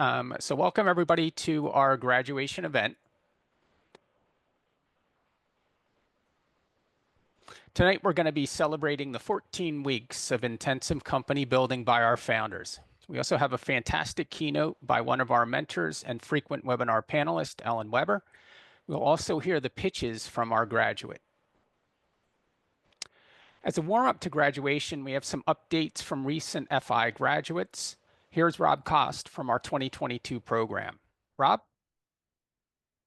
So welcome everybody to our graduation event. Tonight we're going to be celebrating the 14 weeks of intensive company building by our founders. We also have a fantastic keynote by one of our mentors and frequent webinar panelist, Ellen Weber. We'll also hear the pitches from our graduate. As a warm-up to graduation, we have some updates from recent FI graduates. Here's Rob Cost from our 2022 program. Rob?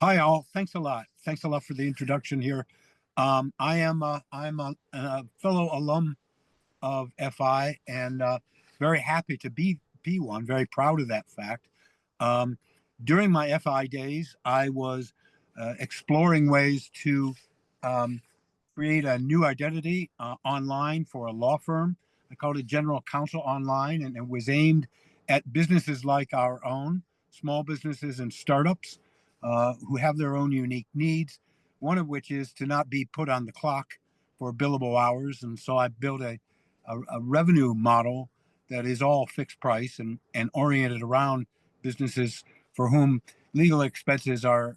Hi, all. Thanks a lot. Thanks a lot for the introduction here. I'm a fellow alum of FI and very happy to be one, very proud of that fact. During my FI days, I was exploring ways to create a new identity online for a law firm. I called it General Counsel Online, and it was aimed at businesses like our own, small businesses and startups who have their own unique needs, one of which is to not be put on the clock for billable hours. And so I built a revenue model that is all fixed price and oriented around businesses for whom legal expenses are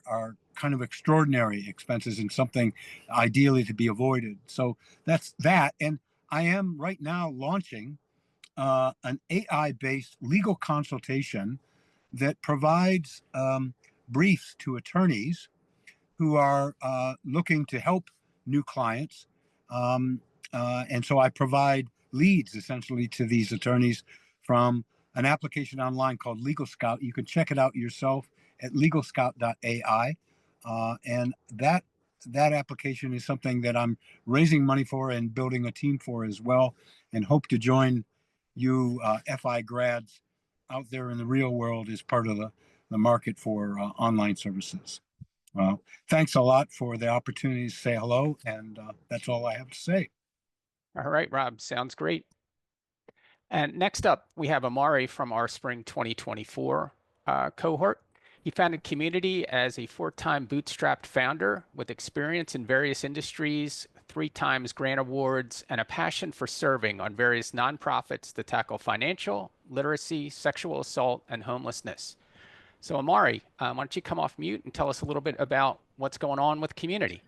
kind of extraordinary expenses and something ideally to be avoided. So that's that. And I am right now launching an AI-based legal consultation that provides briefs to attorneys who are looking to help new clients. And so I provide leads essentially to these attorneys from an application online called Legal Scout. You can check it out yourself at legalscout.ai. And that application is something that I'm raising money for and building a team for as well, and hope to join you FI grads out there in the real world as part of the market for online services. Thanks a lot for the opportunity to say hello, and that's all I have to say. All right, Rob, sounds great. And next up, we have Amari from our Spring 2024 cohort. He founded Community as a 4-time bootstrapped founder with experience in various industries, 3 times grant awards, and a passion for serving on various nonprofits to tackle financial, literacy, sexual assault, and homelessness. So Amari, why don't you come off mute and tell us a little bit about what's going on with Community?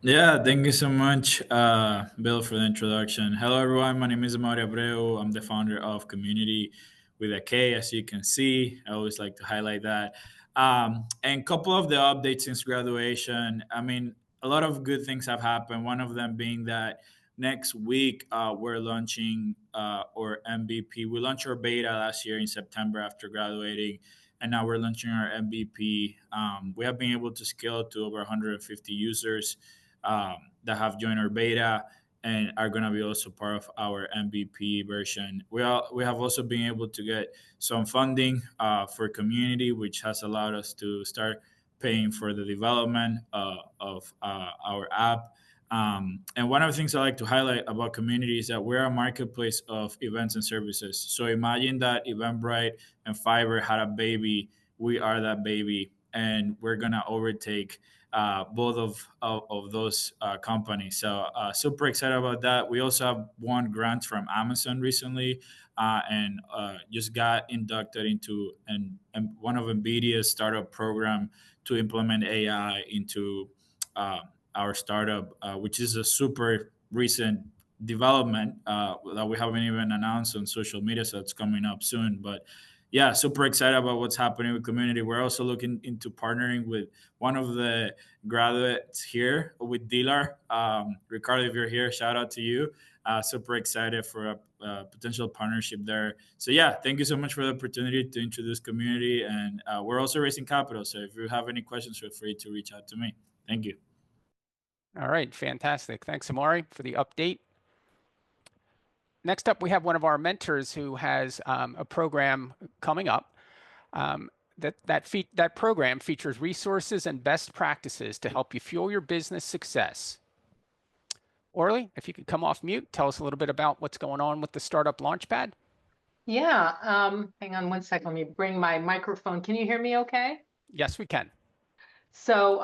Yeah, thank you so much, Bill, for the introduction. Hello, everyone. My name is Amari Abreu. I'm the founder of Community with a K, as you can see. I always like to highlight that. And a couple of the updates since graduation. I mean, a lot of good things have happened. One of them being that next week we're launching our MVP. We launched our beta last year in September after graduating, and now we're launching our MVP. We have been able to scale to over 150 users that have joined our beta and are going to be also part of our MVP version. We have also been able to get some funding for Community, which has allowed us to start paying for the development of our app. And one of the things I like to highlight about Community is that we're a marketplace of events and services. So imagine that Eventbrite and Fiverr had a baby. We are that baby, and we're going to overtake both of those companies. So super excited about that. We also have won grants from Amazon recently and just got inducted into one of NVIDIA's startup program to implement AI into our startup, which is a super recent development that we haven't even announced on social media. So it's coming up soon. But yeah, super excited about what's happening with Community. We're also looking into partnering with one of the graduates here with Dilar. Ricardo, if you're here, shout out to you. Super excited for a potential partnership there. So yeah, thank you so much for the opportunity to introduce Community. And we're also raising capital. So if you have any questions, feel free to reach out to me. Thank you. All right, fantastic. Thanks, Amari, for the update. Next up, we have one of our mentors who has a program coming up. That program features resources and best practices to help you fuel your business success. Orly, if you could come off mute, tell us a little bit about what's going on with the Startup Launchpad. Yeah, hang on one second. Let me bring my microphone. Can you hear me okay? Yes, we can. So,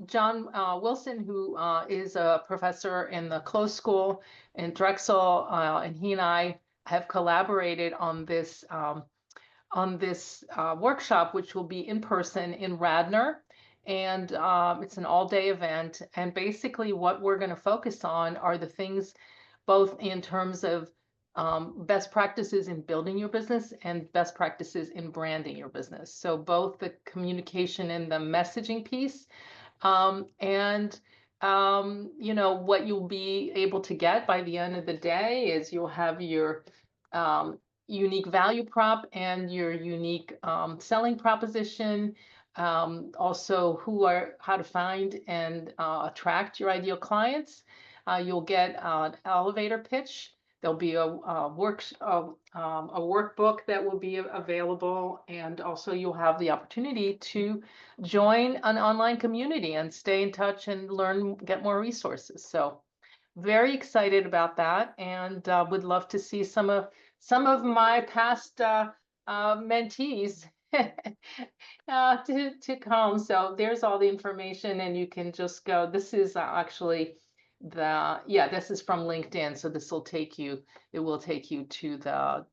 John Wilson, who is a professor in the Close School in Drexel, and he and I have collaborated on this on this workshop, which will be in person in Radnor. And it's an all-day event. And basically what we're going to focus on are the things both in terms of best practices in building your business and best practices in branding your business. So both the communication and the messaging piece, and you know, what you'll be able to get by the end of the day is you'll have your unique value prop and your unique selling proposition. Also how to find and attract your ideal clients. You'll get an elevator pitch. There'll be a workbook that will be available, and also you'll have the opportunity to join an online community and stay in touch and learn, get more resources. So very excited about that, and would love to see some of my past mentees to come. So there's all the information, and you can just go. This is actually this is from LinkedIn. So this will take you. It will take you to the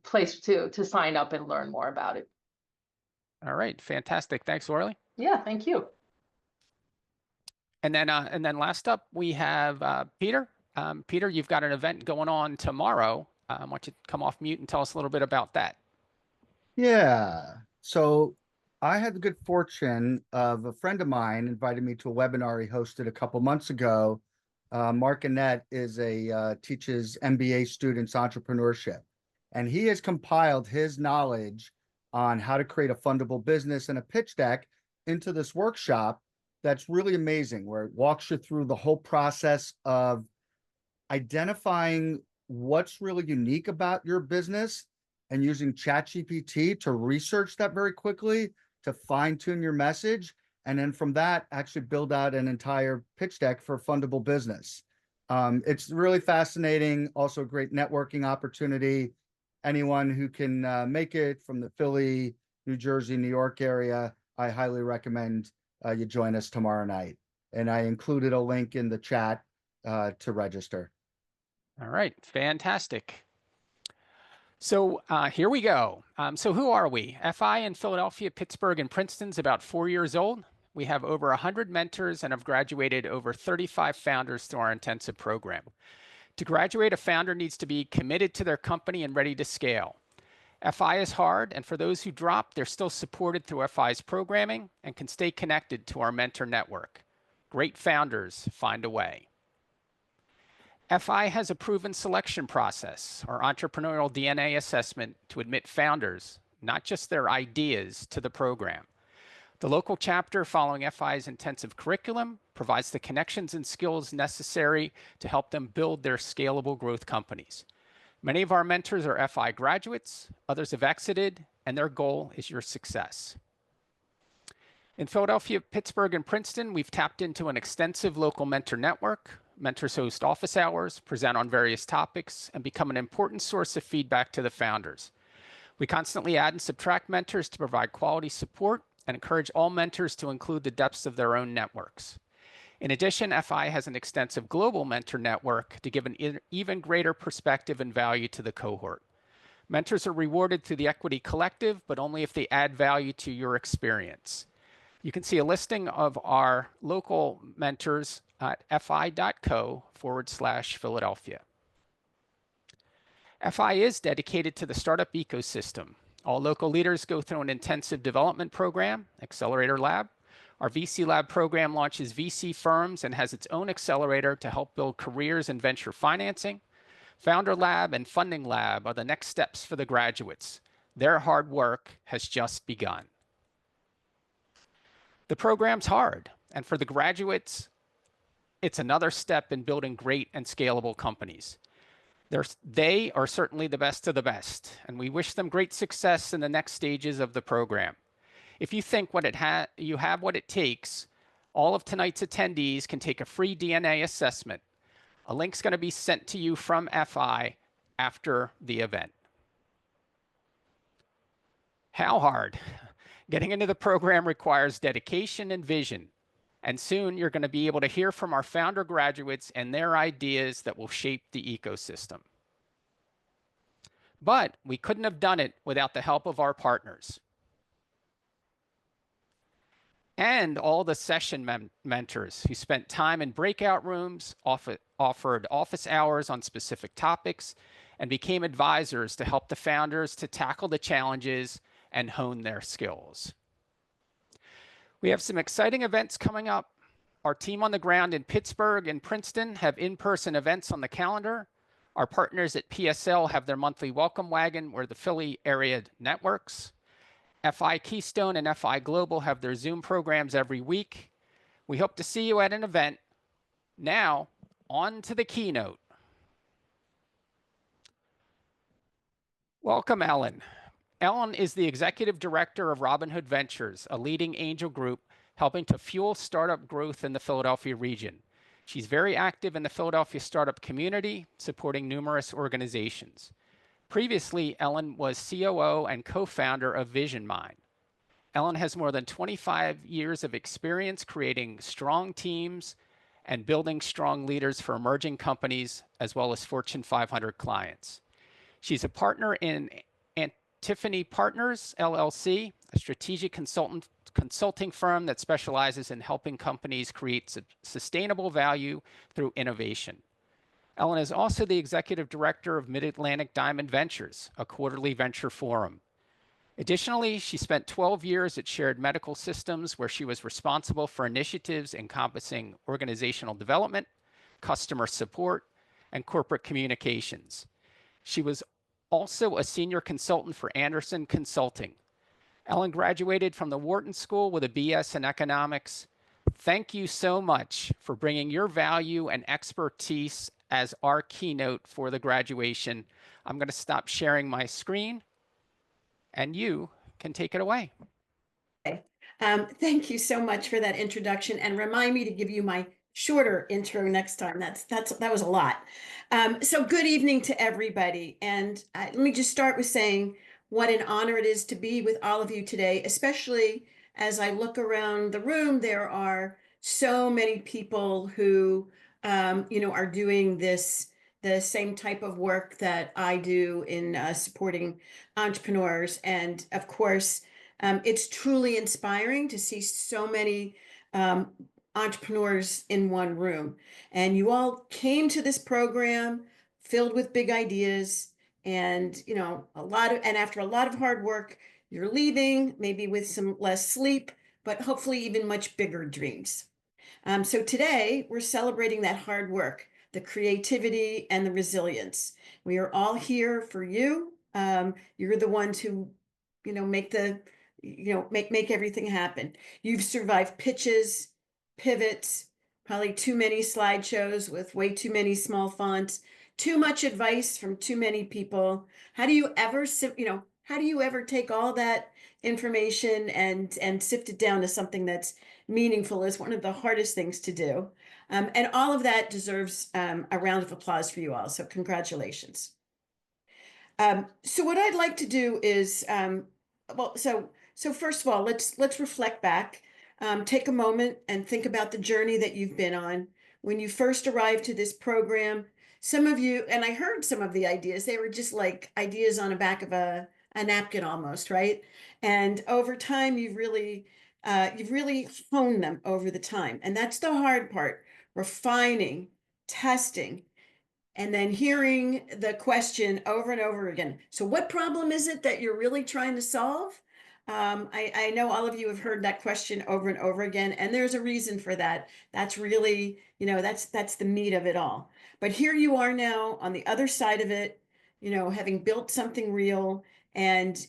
place to sign up and learn more about it. All right, fantastic. Thanks, Orly. Yeah, thank you. And then last up, we have Peter. Peter, you've got an event going on tomorrow. Why don't you come off mute and tell us a little bit about that? Yeah. So I had the good fortune of a friend of mine invited me to a webinar he hosted a couple months ago. Mark Annette teaches MBA students entrepreneurship, and he has compiled his knowledge on how to create a fundable business and a pitch deck into this workshop that's really amazing, where it walks you through the whole process of identifying what's really unique about your business and using ChatGPT to research that very quickly to fine-tune your message. And then from that, actually build out an entire pitch deck for a fundable business. It's really fascinating, also a great networking opportunity. Anyone who can make it from the Philly, New Jersey, New York area, I highly recommend you join us tomorrow night. And I included a link in the chat to register. All right, fantastic. So here we go. So who are we? FI in Philadelphia, Pittsburgh, and Princeton's about 4 years old. We have over 100 mentors and have graduated over 35 founders through our intensive program. To graduate, a founder needs to be committed to their company and ready to scale. FI is hard, and for those who drop, they're still supported through FI's programming and can stay connected to our mentor network. Great founders find a way. FI has a proven selection process, or entrepreneurial DNA assessment, to admit founders, not just their ideas, to the program. The local chapter, following FI's intensive curriculum, provides the connections and skills necessary to help them build their scalable growth companies. Many of our mentors are FI graduates, others have exited, and their goal is your success. In Philadelphia, Pittsburgh, and Princeton, we've tapped into an extensive local mentor network. Mentors host office hours, present on various topics, and become an important source of feedback to the founders. We constantly add and subtract mentors to provide quality support and encourage all mentors to include the depths of their own networks. In addition, FI has an extensive global mentor network to give an even greater perspective and value to the cohort. Mentors are rewarded through the Equity Collective, but only if they add value to your experience. You can see a listing of our local mentors at fi.co/Philadelphia. FI is dedicated to the startup ecosystem. All local leaders go through an intensive development program, Accelerator Lab. Our VC Lab program launches VC firms and has its own accelerator to help build careers in venture financing. Founder Lab and Funding Lab are the next steps for the graduates. Their hard work has just begun. The program's hard, and for the graduates, it's another step in building great and scalable companies. They are certainly the best of the best, and we wish them great success in the next stages of the program. If you think you have what it takes, all of tonight's attendees can take a free DNA assessment. A link's going to be sent to you from FI after the event. How hard? Getting into the program requires dedication and vision. And soon you're going to be able to hear from our founder graduates and their ideas that will shape the ecosystem. But we couldn't have done it without the help of our partners and all the session mentors who spent time in breakout rooms, offered office hours on specific topics, and became advisors to help the founders to tackle the challenges and hone their skills. We have some exciting events coming up. Our team on the ground in Pittsburgh and Princeton have in-person events on the calendar. Our partners at PSL have their monthly welcome wagon where the Philly area networks. FI Keystone and FI Global have their Zoom programs every week. We hope to see you at an event. Now, on to the keynote. Welcome, Ellen. Ellen is the executive director of Robinhood Ventures, a leading angel group helping to fuel startup growth in the Philadelphia region. She's very active in the Philadelphia startup community, supporting numerous organizations. Previously, Ellen was COO and co-founder of VisionMind. Ellen has more than 25 years of experience creating strong teams and building strong leaders for emerging companies, as well as Fortune 500 clients. She's a partner in Tiffany Partners, LLC, a strategic consulting firm that specializes in helping companies create sustainable value through innovation. Ellen is also the executive director of Mid-Atlantic Diamond Ventures, a quarterly venture forum. Additionally, she spent 12 years at Shared Medical Systems, where she was responsible for initiatives encompassing organizational development, customer support, and corporate communications. She was also a senior consultant for Anderson Consulting. Ellen graduated from the Wharton School with a BS in economics. Thank you so much for bringing your value and expertise as our keynote for the graduation. I'm going to stop sharing my screen, and you can take it away. Okay. Thank you so much for that introduction, and remind me to give you my shorter intro next time. That was a lot. So good evening to everybody. And let me just start with saying what an honor it is to be with all of you today, especially as I look around the room. There are so many people who, are doing the same type of work that I do in supporting entrepreneurs. And of course, it's truly inspiring to see so many entrepreneurs in one room. And you all came to this program filled with big ideas and, after a lot of hard work, you're leaving maybe with some less sleep, but hopefully even much bigger dreams. So today we're celebrating that hard work, the creativity and the resilience. We are all here for you. You're the ones who, make everything happen. You've survived pitches, pivots, probably too many slideshows with way too many small fonts, too much advice from too many people. How do you ever take all that information and sift it down to something that's meaningful? Is one of the hardest things to do. And all of that deserves a round of applause for you all. So congratulations. So what I'd like to do is, so first of all, let's reflect back. Take a moment and think about the journey that you've been on. When you first arrived to this program, some of you, and I heard some of the ideas, they were just like ideas on the back of a napkin almost, right? And over time, you've really honed them over the time. And that's the hard part, refining, testing, and then hearing the question over and over again. So what problem is it that you're really trying to solve? I know all of you have heard that question over and over again, and there's a reason for that. That's really, that's the meat of it all. But here you are now on the other side of it, having built something real, and,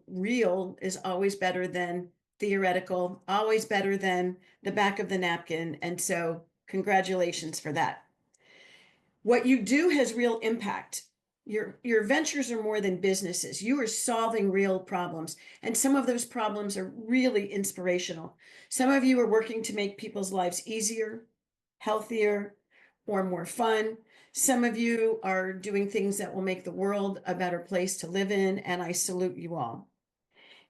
real is always better than theoretical, always better than the back of the napkin. And so congratulations for that. What you do has real impact. Your ventures are more than businesses. You are solving real problems, and some of those problems are really inspirational. Some of you are working to make people's lives easier, healthier, or more fun. Some of you are doing things that will make the world a better place to live in, and I salute you all.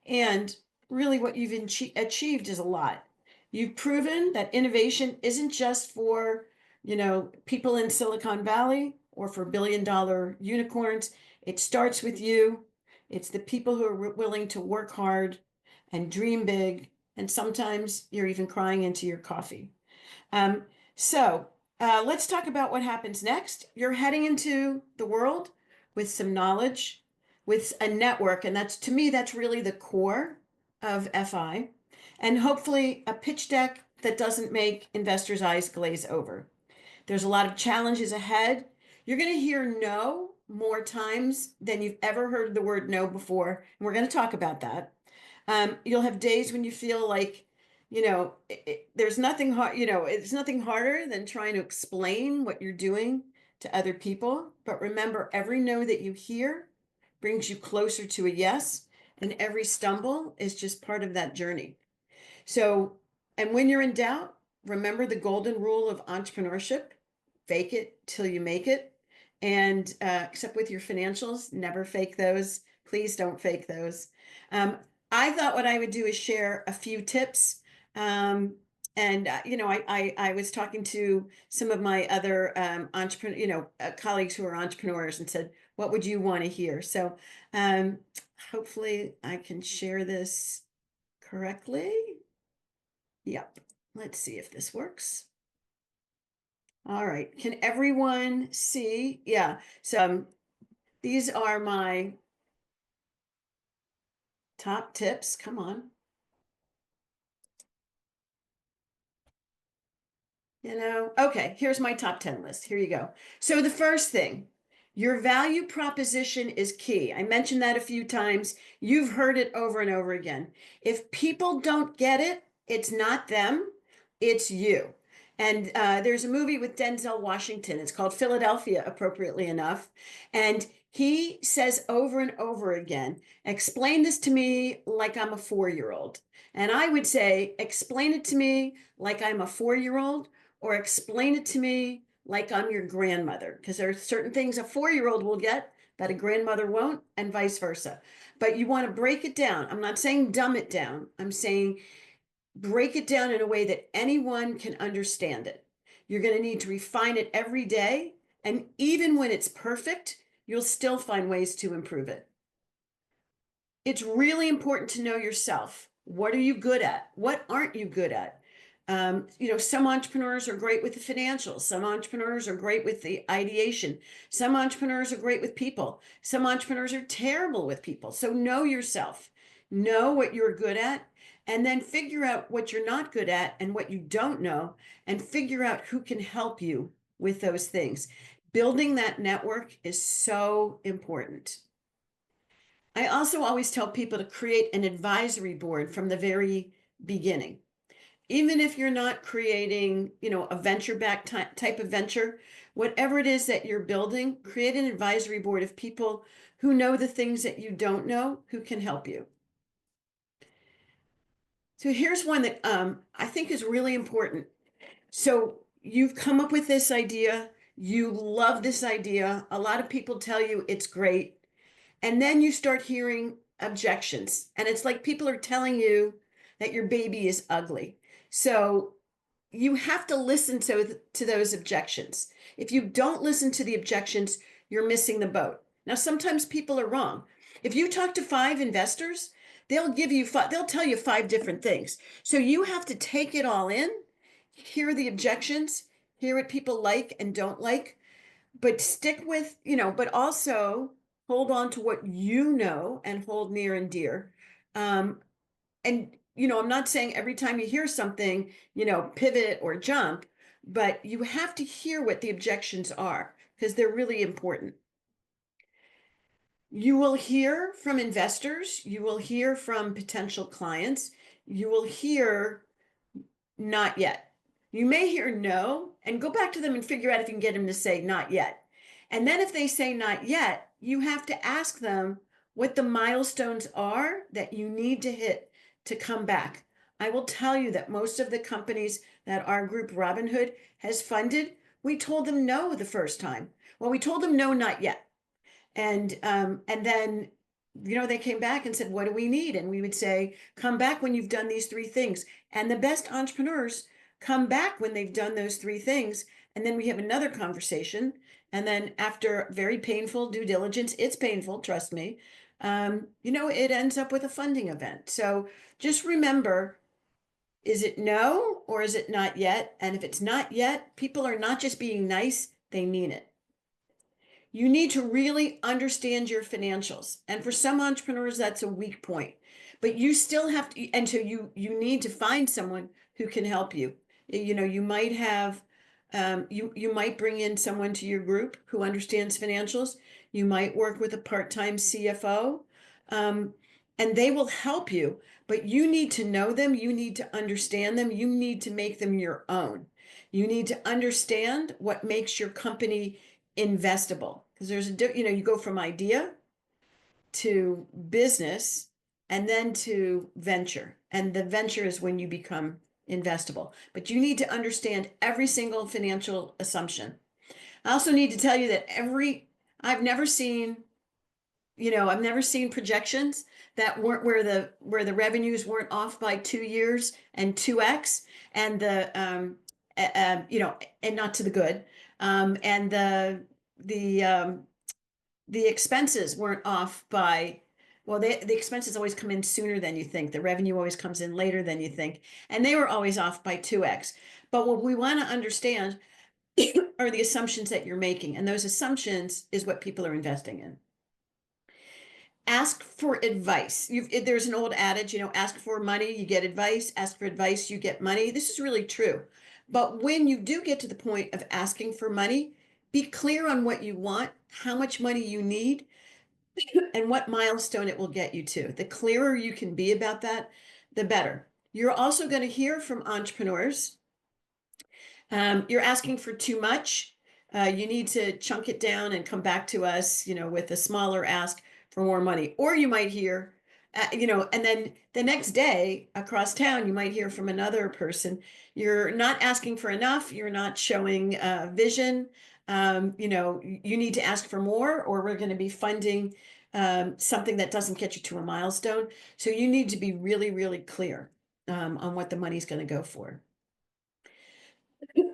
And really what you've achieved is a lot. You've proven that innovation isn't just for people in Silicon Valley or for billion-dollar unicorns. It starts with you. It's the people who are willing to work hard and dream big. And sometimes you're even crying into your coffee. So let's talk about what happens next. You're heading into the world with some knowledge, with a network. And that's, to me, that's really the core of FI. And hopefully a pitch deck that doesn't make investors' eyes glaze over. There's a lot of challenges ahead. You're going to hear no more times than you've ever heard the word no before. And we're going to talk about that. You'll have days when you feel like, there's nothing hard, it's nothing harder than trying to explain what you're doing to other people. But remember, every no that you hear brings you closer to a yes, and every stumble is just part of that journey. So, and when you're in doubt, remember the golden rule of entrepreneurship: fake it till you make it. And except with your financials, never fake those. Please don't fake those. I thought what I would do is share a few tips. I was talking to some of my other entrepreneur, colleagues who are entrepreneurs, and said, what would you want to hear? So hopefully I can share this correctly. Yep. Let's see if this works. All right. Can everyone see? Yeah. So these are my top tips. Come on. Okay, here's my top 10 list. Here you go. So the first thing, your value proposition is key. I mentioned that a few times. You've heard it over and over again. If people don't get it, it's not them, it's you. And there's a movie with Denzel Washington. It's called Philadelphia, appropriately enough. And he says over and over again, explain this to me like I'm a 4-year-old. And I would say, explain it to me like I'm a 4-year-old, or explain it to me like I'm your grandmother, because there are certain things a 4-year-old will get that a grandmother won't, and vice versa. But you want to break it down. I'm not saying dumb it down. I'm saying break it down in a way that anyone can understand it. You're going to need to refine it every day. And even when it's perfect, you'll still find ways to improve it. It's really important to know yourself. What are you good at? What aren't you good at? Some entrepreneurs are great with the financials. Some entrepreneurs are great with the ideation. Some entrepreneurs are great with people. Some entrepreneurs are terrible with people. So know yourself, know what you're good at, and then figure out what you're not good at and what you don't know, and figure out who can help you with those things. Building that network is so important. I also always tell people to create an advisory board from the very beginning. Even if you're not creating, a venture-backed type of venture, whatever it is that you're building, create an advisory board of people who know the things that you don't know, who can help you. So here's one that I think is really important. So you've come up with this idea, you love this idea, a lot of people tell you it's great, and then you start hearing objections, and it's like people are telling you that your baby is ugly. So you have to listen to those objections. If you don't listen to the objections, you're missing the boat. Now, sometimes people are wrong. If you talk to 5 investors, they'll tell you 5 different things. So you have to take it all in, hear the objections, hear what people like and don't like, but stick with, but also hold on to what you know and hold near and dear. I'm not saying every time you hear something, pivot or jump, but you have to hear what the objections are, because they're really important. You will hear from investors, you will hear from potential clients, you will hear not yet. You may hear no, and go back to them and figure out if you can get them to say not yet. And then if they say not yet, you have to ask them what the milestones are that you need to hit to come back. I will tell you that most of the companies that our group Robinhood has funded, we told them no the first time. Well, we told them no, not yet. And then, they came back and said, what do we need? And we would say, come back when you've done these 3 things. And the best entrepreneurs come back when they've done those 3 things. And then we have another conversation. And then after very painful due diligence, it's painful, trust me, it ends up with a funding event. So just remember, is it no or is it not yet? And if it's not yet, people are not just being nice, they mean it. You need to really understand your financials. And for some entrepreneurs, that's a weak point. But you still have to, and so you need to find someone who can help you. You might have you might bring in someone to your group who understands financials. You might work with a part-time CFO, and they will help you, but you need to know them, you need to understand them, you need to make them your own. You need to understand what makes your company investable, because there's you go from idea to business and then to venture, and the venture is when you become investable. But you need to understand every single financial assumption. I also need to tell you that I've never seen projections that weren't where the revenues weren't off by 2 years and 2x, and and not to the good, and the expenses weren't off by, well, the expenses always come in sooner than you think. The revenue always comes in later than you think, and they were always off by 2x. But what we want to understand are the assumptions that you're making, and those assumptions is what people are investing in. Ask for advice. There's an old adage, ask for money, you get advice. Ask for advice, you get money. This is really true. But when you do get to the point of asking for money, be clear on what you want, how much money you need, and what milestone it will get you to. The clearer you can be about that, the better. You're also going to hear from entrepreneurs. You're asking for too much. You need to chunk it down and come back to us, with a smaller ask for more money. Or you might hear, and then the next day across town, you might hear from another person. You're not asking for enough. You're not showing vision. You need to ask for more, or we're going to be funding something that doesn't get you to a milestone. So you need to be really, really clear on what the money's going to go for.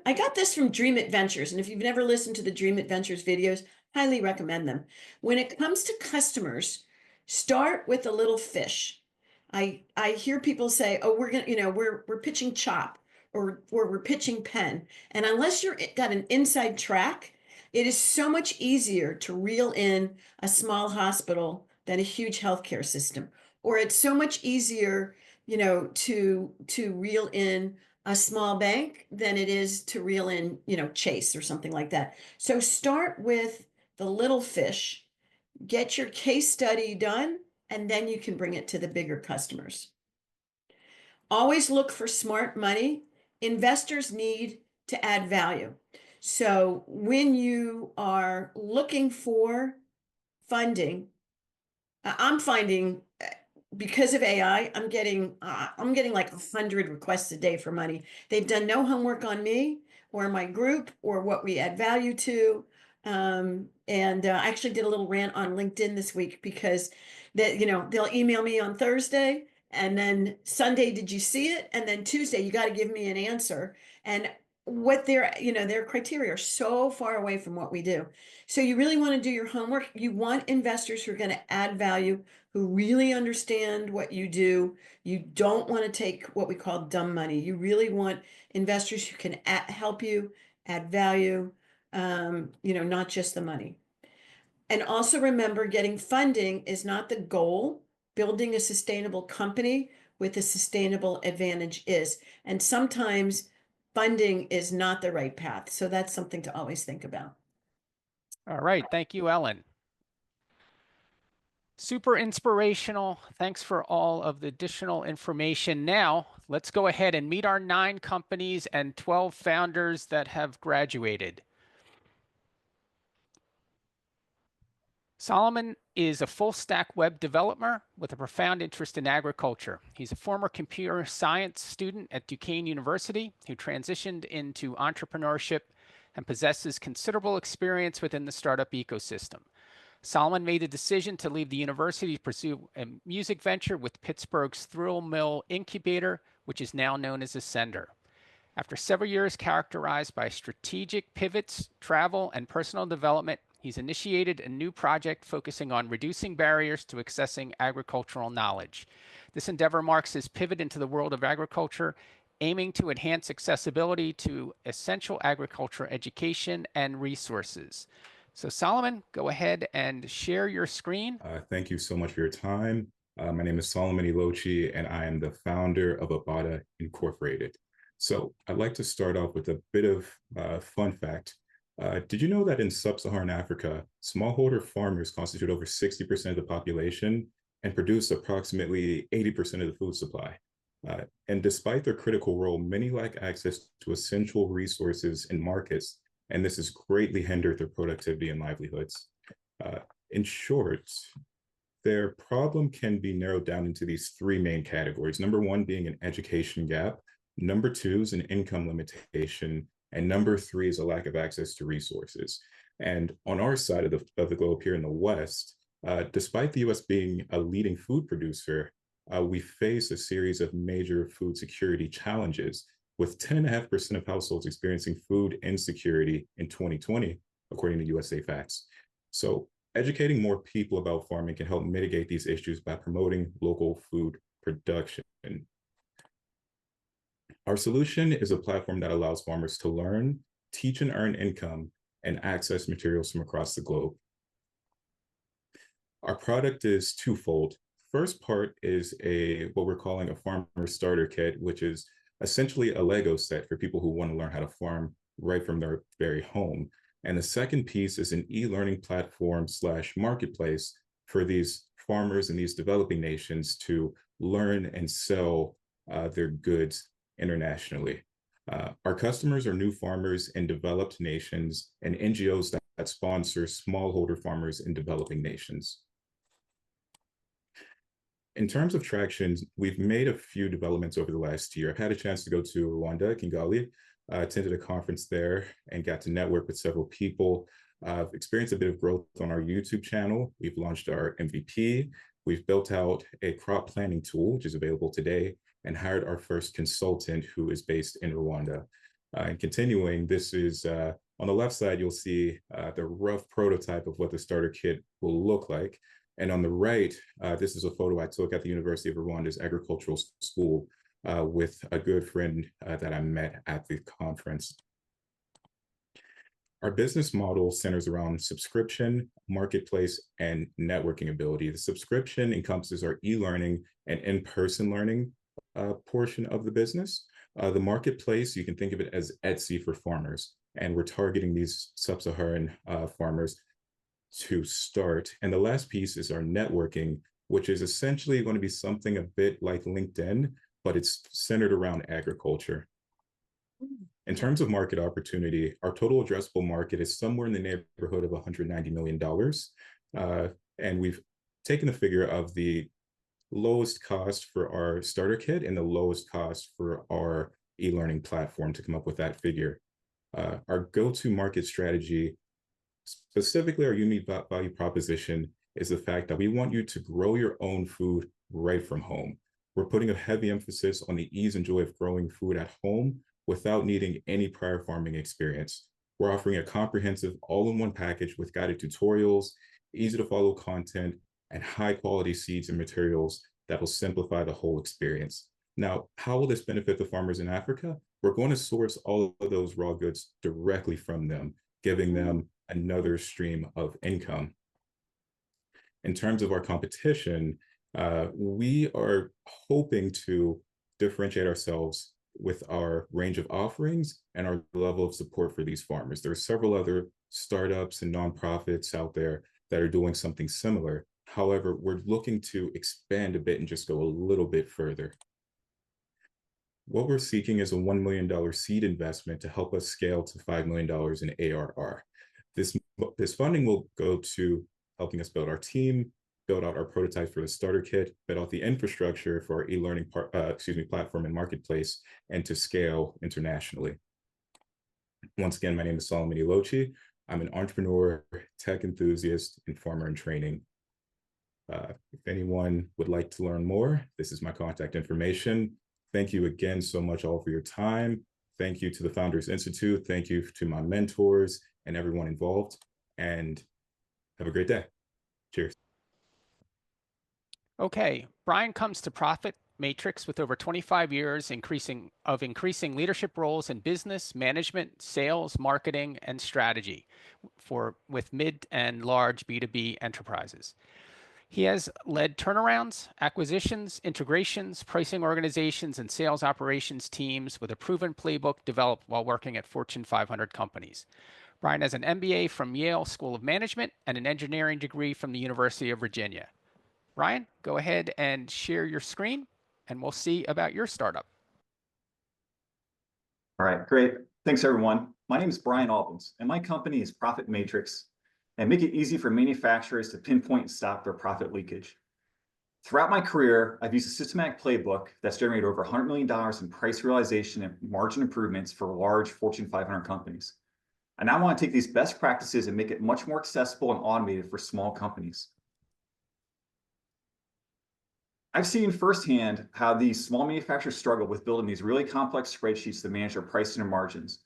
I got this from Dream Adventures, and if you've never listened to the Dream Adventures videos, highly recommend them. When it comes to customers, start with a little fish. I hear people say, "Oh, we're pitching chop, or we're pitching pen," and unless you're got an inside track, it is so much easier to reel in a small hospital than a huge healthcare system, or it's so much easier, to reel in a small bank than it is to reel in, Chase or something like that. So start with the little fish, get your case study done, and then you can bring it to the bigger customers. Always look for smart money. Investors need to add value. So when you are looking for funding, I'm finding, because of AI, I'm getting like 100 requests a day for money. They've done no homework on me or my group or what we add value to. I actually did a little rant on LinkedIn this week, because they'll email me on Thursday, and then Sunday, did you see it? And then Tuesday, you got to give me an answer. And what their criteria are so far away from what we do. So you really want to do your homework. You want investors who are going to add value, who really understand what you do. You don't want to take what we call dumb money. You really want investors who can help you add value, not just the money. And also remember, getting funding is not the goal. Building a sustainable company with a sustainable advantage is. And sometimes funding is not the right path. So that's something to always think about. All right. Thank you, Ellen. Super inspirational. Thanks for all of the additional information. Now, let's go ahead and meet our 9 companies and 12 founders that have graduated. Solomon is a full-stack web developer with a profound interest in agriculture. He's a former computer science student at Duquesne University who transitioned into entrepreneurship and possesses considerable experience within the startup ecosystem. Solomon made the decision to leave the university to pursue a music venture with Pittsburgh's Thrill Mill Incubator, which is now known as Ascender. After several years characterized by strategic pivots, travel, and personal development, he's initiated a new project focusing on reducing barriers to accessing agricultural knowledge. This endeavor marks his pivot into the world of agriculture, aiming to enhance accessibility to essential agriculture education and resources. So Solomon, go ahead and share your screen. Thank you so much for your time. My name is Solomon Ilochi, and I am the founder of Abada Incorporated. So I'd like to start off with a bit of fun fact. Did you know that in sub-Saharan Africa, smallholder farmers constitute over 60% of the population and produce approximately 80% of the food supply? And despite their critical role, many lack access to essential resources and markets, and this has greatly hindered their productivity and livelihoods. In short, their problem can be narrowed down into these three main categories. Number one being an education gap. Number two is an income limitation. And number three is a lack of access to resources. And on our side of the globe here in the West, despite the US being a leading food producer, we face a series of major food security challenges, with 10.5% of households experiencing food insecurity in 2020, according to USA Facts. So educating more people about farming can help mitigate these issues by promoting local food production. Our solution is a platform that allows farmers to learn, teach, and earn income and access materials from across the globe. Our product is twofold. First part is what we're calling a farmer starter kit, which is essentially a Lego set for people who want to learn how to farm right from their very home. And the second piece is an e-learning platform / marketplace for these farmers in these developing nations to learn and sell their goods internationally. Our customers are new farmers in developed nations and NGOs that sponsor smallholder farmers in developing nations. In terms of traction, we've made a few developments over the last year. I've had a chance to go to Rwanda, Kigali, attended a conference there and got to network with several people. I've experienced a bit of growth on our YouTube channel. We've launched our MVP. We've built out a crop planning tool, which is available today, and hired our first consultant who is based in Rwanda. And continuing, this is on the left side, you'll see the rough prototype of what the starter kit will look like. And on the right, this is a photo I took at the University of Rwanda's agricultural school with a good friend that I met at the conference. Our business model centers around subscription, marketplace, and networking ability. The subscription encompasses our e-learning and in-person learning portion of the business. The marketplace, you can think of it as Etsy for farmers, and we're targeting these sub-Saharan farmers to start. And the last piece is our networking, which is essentially going to be something a bit like LinkedIn, but it's centered around agriculture. In terms of market opportunity, our total addressable market is somewhere in the neighborhood of $190 million. And we've taken the figure of the lowest cost for our starter kit and the lowest cost for our e-learning platform to come up with that figure. Our go-to market strategy, specifically our unique value proposition, is the fact that we want you to grow your own food right from home. We're putting a heavy emphasis on the ease and joy of growing food at home without needing any prior farming experience. We're offering a comprehensive all-in-one package with guided tutorials, easy to follow content, and high quality seeds and materials that will simplify the whole experience. Now, how will this benefit the farmers in Africa? We're going to source all of those raw goods directly from them, giving them another stream of income. In terms of our competition, we are hoping to differentiate ourselves with our range of offerings and our level of support for these farmers. There are several other startups and nonprofits out there that are doing something similar. However, we're looking to expand a bit and just go a little bit further. What we're seeking is a $1 million seed investment to help us scale to $5 million in ARR. This funding will go to helping us build our team, build out our prototype for the starter kit, build out the infrastructure for our e-learning platform and marketplace, and to scale internationally. Once again, my name is Solomon Ilochi. I'm an entrepreneur, tech enthusiast, and farmer in training. If anyone would like to learn more, this is my contact information. Thank you again so much all for your time. Thank you to the Founders Institute. Thank you to my mentors and everyone involved. And have a great day. Cheers. Okay, Brian comes to Profit Matrix with over 25 years increasing leadership roles in business, management, sales, marketing, and strategy with mid and large B2B enterprises. He has led turnarounds, acquisitions, integrations, pricing organizations, and sales operations teams with a proven playbook developed while working at Fortune 500 companies. Brian has an MBA from Yale School of Management and an engineering degree from the University of Virginia. Brian, go ahead and share your screen, and we'll see about your startup. All right, great. Thanks, everyone. My name is Brian Albans, and my company is Profit Matrix, and make it easy for manufacturers to pinpoint and stop their profit leakage. Throughout my career, I've used a systematic playbook that's generated over $100 million in price realization and margin improvements for large Fortune 500 companies. I now want to take these best practices and make it much more accessible and automated for small companies. I've seen firsthand how these small manufacturers struggle with building these really complex spreadsheets to manage their pricing and margins.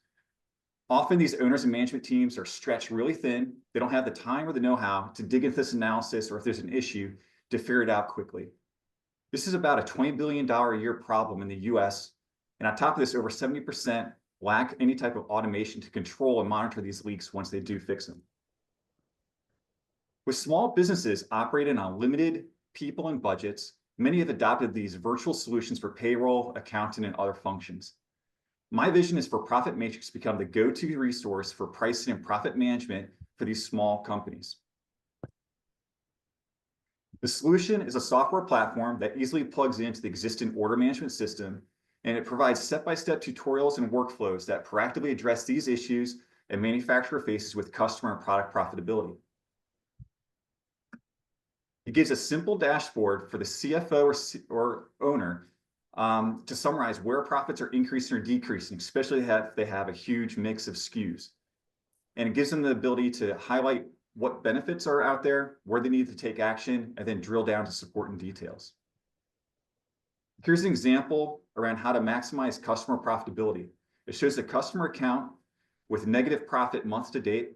Often these owners and management teams are stretched really thin. They don't have the time or the know-how to dig into this analysis, or if there's an issue, to figure it out quickly. This is about a $20 billion a year problem in the US. And on top of this, over 70% lack any type of automation to control and monitor these leaks once they do fix them. With small businesses operating on limited people and budgets, many have adopted these virtual solutions for payroll, accounting, and other functions. My vision is for Profit Matrix to become the go-to resource for pricing and profit management for these small companies. The solution is a software platform that easily plugs into the existing order management system, and it provides step-by-step tutorials and workflows that proactively address these issues a manufacturer faces with customer and product profitability. It gives a simple dashboard for the CFO or owner to summarize where profits are increasing or decreasing, especially if they have a huge mix of SKUs. And it gives them the ability to highlight what benefits are out there, where they need to take action, and then drill down to support and details. Here's an example around how to maximize customer profitability. It shows the customer account with negative profit month to date.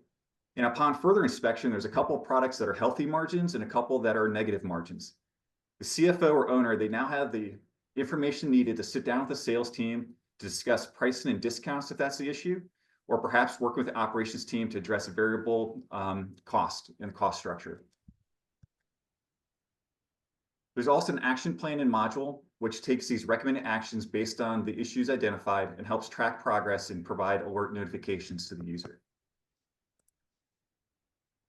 And upon further inspection, there's a couple of products that are healthy margins and a couple that are negative margins. The CFO or owner, they now have the information needed to sit down with the sales team to discuss pricing and discounts if that's the issue, or perhaps work with the operations team to address a variable cost in the cost structure. There's also an action plan and module, which takes these recommended actions based on the issues identified and helps track progress and provide alert notifications to the user.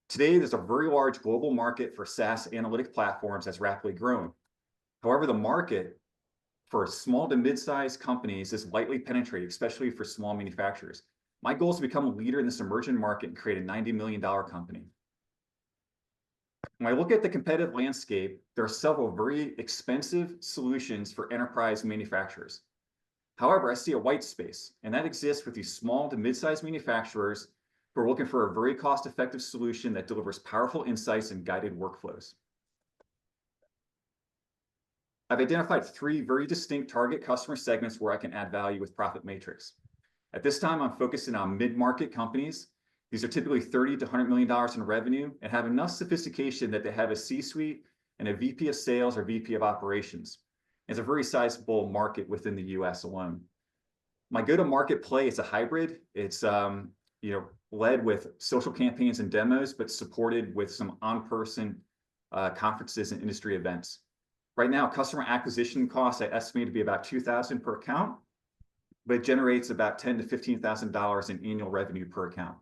Today, there's a very large global market for SaaS analytic platforms that's rapidly growing. However, the market for small to mid-sized companies is lightly penetrated, especially for small manufacturers. My goal is to become a leader in this emerging market and create a $90 million company. When I look at the competitive landscape, there are several very expensive solutions for enterprise manufacturers. However, I see a white space, and that exists with these small to mid-sized manufacturers who are looking for a very cost-effective solution that delivers powerful insights and guided workflows. I've identified 3 very distinct target customer segments where I can add value with Profit Matrix. At this time, I'm focusing on mid-market companies. These are typically $30 to $100 million in revenue and have enough sophistication that they have a C-suite and a VP of sales or VP of operations. It's a very sizable market within the US alone. My go-to-market play is a hybrid. It's led with social campaigns and demos, but supported with some on-person conferences and industry events. Right now, customer acquisition costs I estimate to be about $2,000 per account, but it generates about $10,000 to $15,000 in annual revenue per account.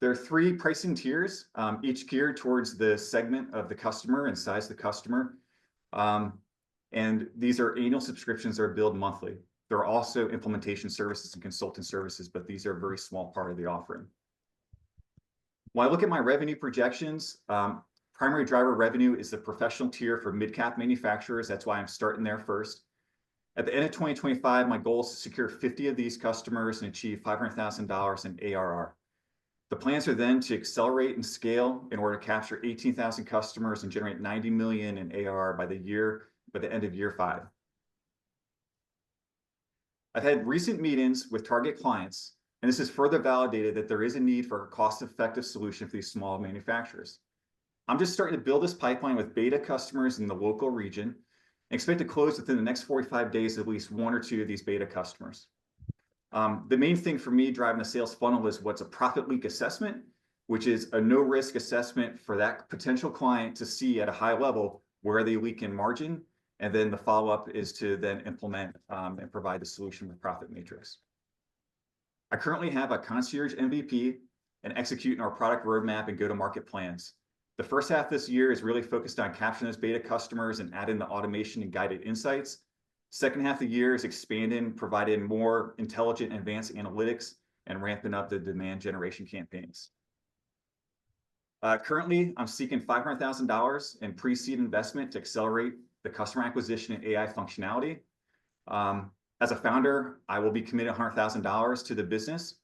There are 3 pricing tiers, each geared towards the segment of the customer and size of the customer. And these are annual subscriptions that are billed monthly. There are also implementation services and consulting services, but these are a very small part of the offering. When I look at my revenue projections, primary driver revenue is the professional tier for mid-cap manufacturers. That's why I'm starting there first. At the end of 2025, my goal is to secure 50 of these customers and achieve $500,000 in ARR. The plans are then to accelerate and scale in order to capture 18,000 customers and generate 90 million in ARR by the end of year 5. I've had recent meetings with target clients, and this has further validated that there is a need for a cost-effective solution for these small manufacturers. I'm just starting to build this pipeline with beta customers in the local region and expect to close within the next 45 days at least one or two of these beta customers. The main thing for me driving the sales funnel is what's a profit leak assessment, which is a no-risk assessment for that potential client to see at a high level where they leak in margin. And then the follow-up is to then implement and provide the solution with Profit Matrix. I currently have a concierge MVP and executing our product roadmap and go-to-market plans. The first half this year is really focused on capturing those beta customers and adding the automation and guided insights. Second half of the year is expanding, providing more intelligent advanced analytics and ramping up the demand generation campaigns. Currently, I'm seeking $500,000 in pre-seed investment to accelerate the customer acquisition and AI functionality. As a founder, I will be committing $100,000 to the business.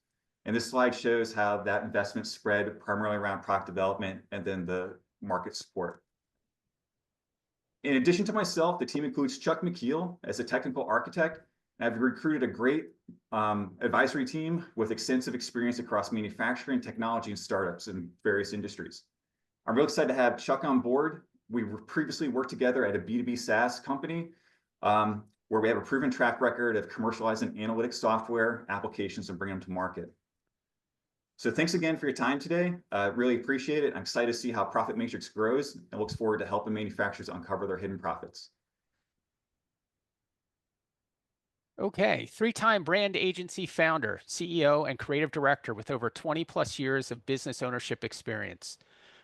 And this slide shows how that investment spread primarily around product development and then the market support. In addition to myself, the team includes Chuck McKeel as a technical architect. I've recruited a great advisory team with extensive experience across manufacturing, technology, and startups in various industries. I'm real excited to have Chuck on board. We previously worked together at a B2B SaaS company where we have a proven track record of commercializing analytics software applications and bringing them to market. So thanks again for your time today. Really appreciate it. I'm excited to see how Profit Matrix grows and looks forward to helping manufacturers uncover their hidden profits. Okay, three-time brand agency founder, CEO, and creative director with over 20 plus years of business ownership experience.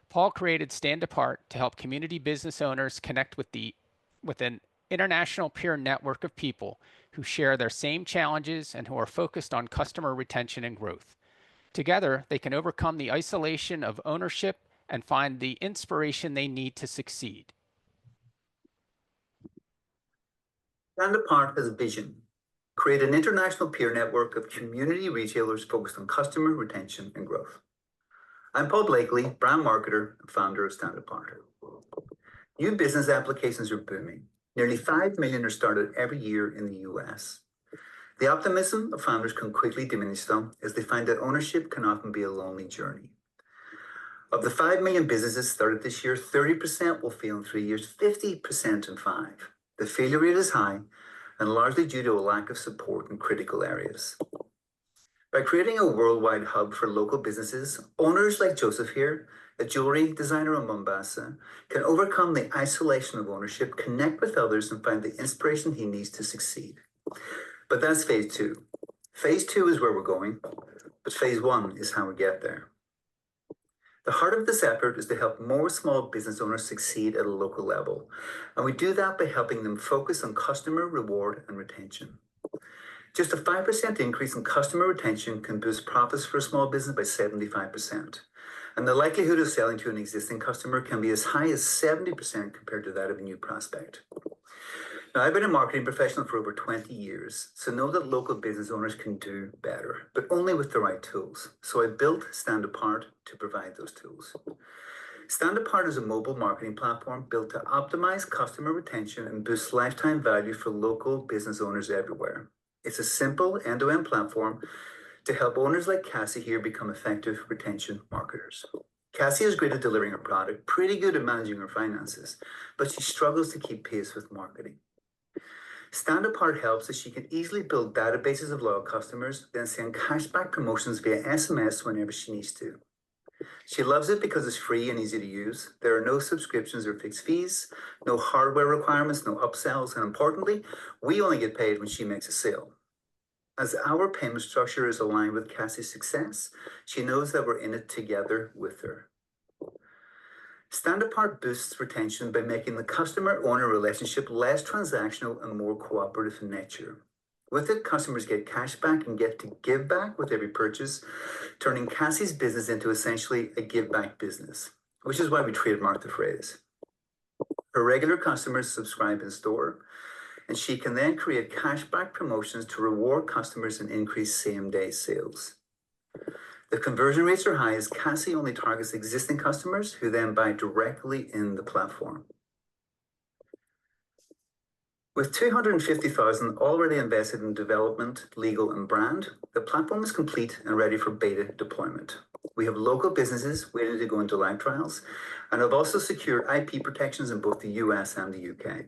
Paul created Stand Apart to help community business owners connect with an international peer network of people who share their same challenges and who are focused on customer retention and growth. Together, they can overcome the isolation of ownership and find the inspiration they need to succeed. Stand Apart has a vision: create an international peer network of community retailers focused on customer retention and growth. I'm Paul Blakely, brand marketer and founder of Stand Apart. New business applications are booming. Nearly 5 million are started every year in the US. The optimism of founders can quickly diminish though, as they find that ownership can often be a lonely journey. Of the 5 million businesses started this year, 30% will fail in 3 years, 50% in 5. The failure rate is high and largely due to a lack of support in critical areas. By creating a worldwide hub for local businesses, owners like Joseph here, a jewelry designer in Mombasa, can overcome the isolation of ownership, connect with others, and find the inspiration he needs to succeed. But that's phase 2. Phase 2 is where we're going, but phase 1 is how we get there. The heart of this effort is to help more small business owners succeed at a local level, and we do that by helping them focus on customer reward and retention. Just a 5% increase in customer retention can boost profits for a small business by 75%. And the likelihood of selling to an existing customer can be as high as 70% compared to that of a new prospect. Now, I've been a marketing professional for over 20 years, so know that local business owners can do better, but only with the right tools. So I built Stand Apart to provide those tools. Stand Apart is a mobile marketing platform built to optimize customer retention and boost lifetime value for local business owners everywhere. It's a simple end-to-end platform to help owners like Cassie here become effective retention marketers. Cassie is great at delivering her product, pretty good at managing her finances, but she struggles to keep pace with marketing. Stand Apart helps as she can easily build databases of loyal customers, then send cashback promotions via SMS whenever she needs to. She loves it because it's free and easy to use. There are no subscriptions or fixed fees, no hardware requirements, no upsells, and importantly, we only get paid when she makes a sale. As our payment structure is aligned with Cassie's success, she knows that we're in it together with her. Stand Apart boosts retention by making the customer-owner relationship less transactional and more cooperative in nature. With it, customers get cash back and get to give back with every purchase, turning Cassie's business into essentially a give-back business, which is why we trademarked the phrase. Her regular customers subscribe in store, and she can then create cashback promotions to reward customers and increase same-day sales. The conversion rates are high as Cassie only targets existing customers who then buy directly in the platform. With 250,000 already invested in development, legal, and brand, the platform is complete and ready for beta deployment. We have local businesses waiting to go into live trials, and have also secured IP protections in both the US and the UK.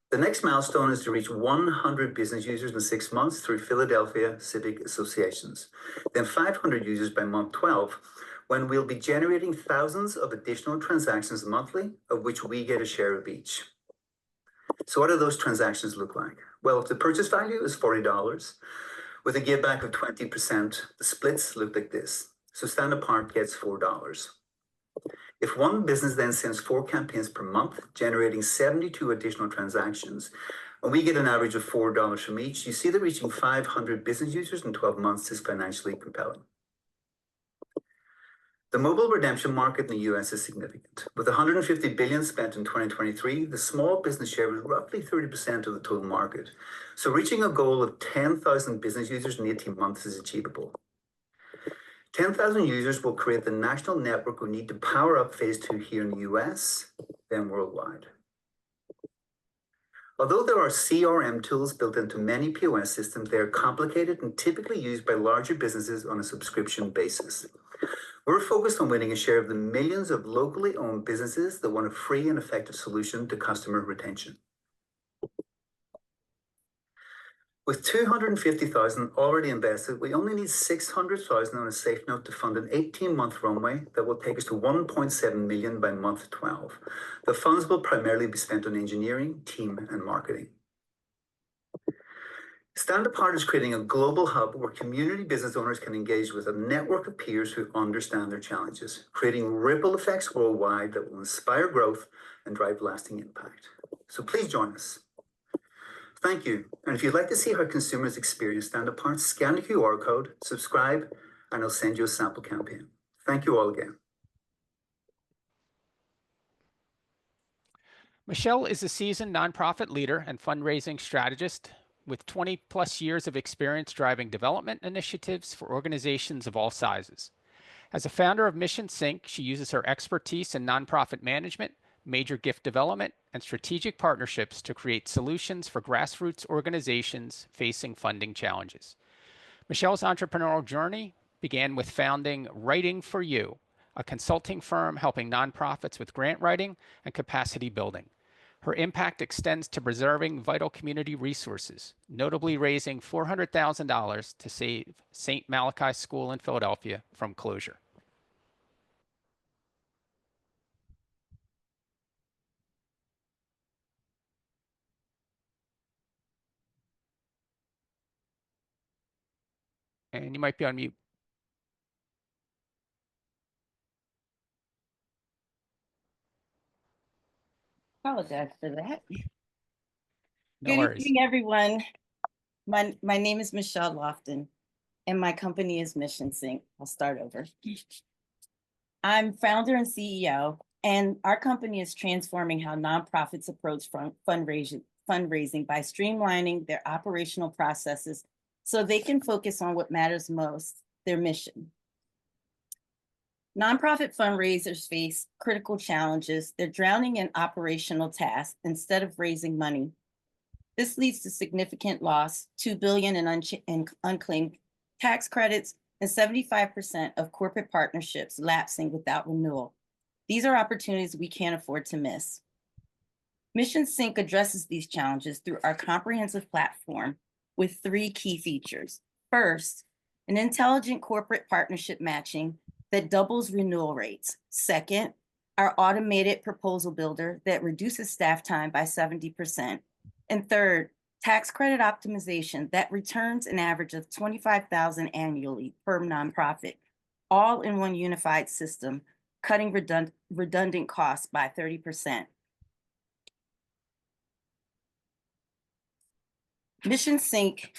The next milestone is to reach 100 business users in 6 months through Philadelphia Civic Associations, then 500 users by month 12, when we'll be generating thousands of additional transactions monthly, of which we get a share of each. So what do those transactions look like? Well, if the purchase value is $40, with a give back of 20%, the splits look like this. So Stand Apart gets $4. If one business then sends 4 campaigns per month, generating 72 additional transactions, and we get an average of $4 from each, you see that reaching 500 business users in 12 months is financially compelling. The mobile redemption market in the US is significant. With 150 billion spent in 2023, the small business share was roughly 30% of the total market. So reaching a goal of 10,000 business users in 18 months is achievable. 10,000 users will create the national network we need to power up phase 2 here in the US, then worldwide. Although there are CRM tools built into many POS systems, they are complicated and typically used by larger businesses on a subscription basis. We're focused on winning a share of the millions of locally owned businesses that want a free and effective solution to customer retention. With 250,000 already invested, we only need 600,000 on a safe note to fund an 18-month runway that will take us to 1.7 million by month 12. The funds will primarily be spent on engineering, team, and marketing. Stand Apart is creating a global hub where community business owners can engage with a network of peers who understand their challenges, creating ripple effects worldwide that will inspire growth and drive lasting impact. So please join us. Thank you. And if you'd like to see how consumers experience Stand Apart, scan the QR code, subscribe, and I'll send you a sample campaign. Thank you all again. Michelle is a seasoned nonprofit leader and fundraising strategist with 20 plus years of experience driving development initiatives for organizations of all sizes. As a founder of Mission Sync, she uses her expertise in nonprofit management, major gift development, and strategic partnerships to create solutions for grassroots organizations facing funding challenges. Michelle's entrepreneurial journey began with founding Writing for You, a consulting firm helping nonprofits with grant writing and capacity building. Her impact extends to preserving vital community resources, notably raising $400,000 to save St. Malachi School in Philadelphia from closure. And you might be on mute. Apologize for that. No Good worries. evening, everyone. My name is Michelle Lofton, and my company is Mission Sync. I'll start over. I'm founder and CEO, and our company is transforming how nonprofits approach fundraising by streamlining their operational processes so they can focus on what matters most, their mission. Nonprofit fundraisers face critical challenges. They're drowning in operational tasks instead of raising money. This leads to significant loss, $2 billion in unclaimed tax credits, and 75% of corporate partnerships lapsing without renewal. These are opportunities we can't afford to miss. Mission Sync addresses these challenges through our comprehensive platform with 3 key features. First, an intelligent corporate partnership matching that doubles renewal rates. Second, our automated proposal builder that reduces staff time by 70%. And third, tax credit optimization that returns an average of $25,000 annually per nonprofit, all in one unified system, cutting redundant costs by 30%. Mission Sync,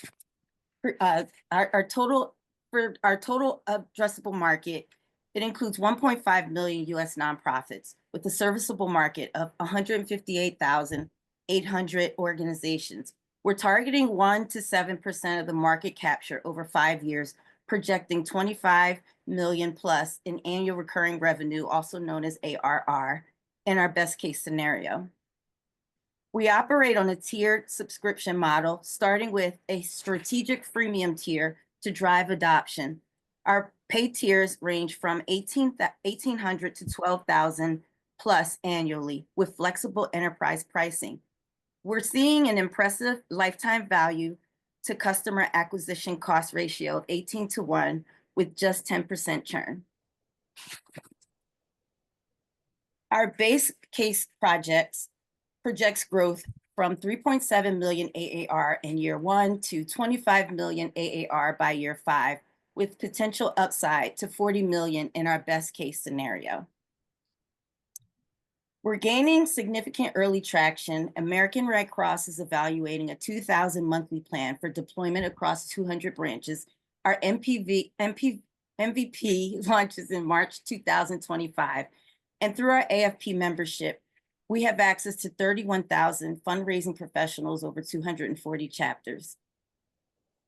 our total addressable market, it includes 1.5 million US nonprofits with a serviceable market of 158,800 organizations. We're targeting 1 to 7% of the market capture over 5 years, projecting 25 million plus in annual recurring revenue, also known as ARR, in our best case scenario. We operate on a tiered subscription model, starting with a strategic freemium tier to drive adoption. Our pay tiers range from $1,800 to $12,000 plus annually with flexible enterprise pricing. We're seeing an impressive lifetime value to customer acquisition cost ratio of 18:1 with just 10% churn. Our base case projects growth from 3.7 million AAR in year 1 to 25 million AAR by year 5, with potential upside to 40 million in our best case scenario. We're gaining significant early traction. American Red Cross is evaluating a 2,000 monthly plan for deployment across 200 branches. Our MVP launches in March 2025. And through our AFP membership, we have access to 31,000 fundraising professionals over 240 chapters.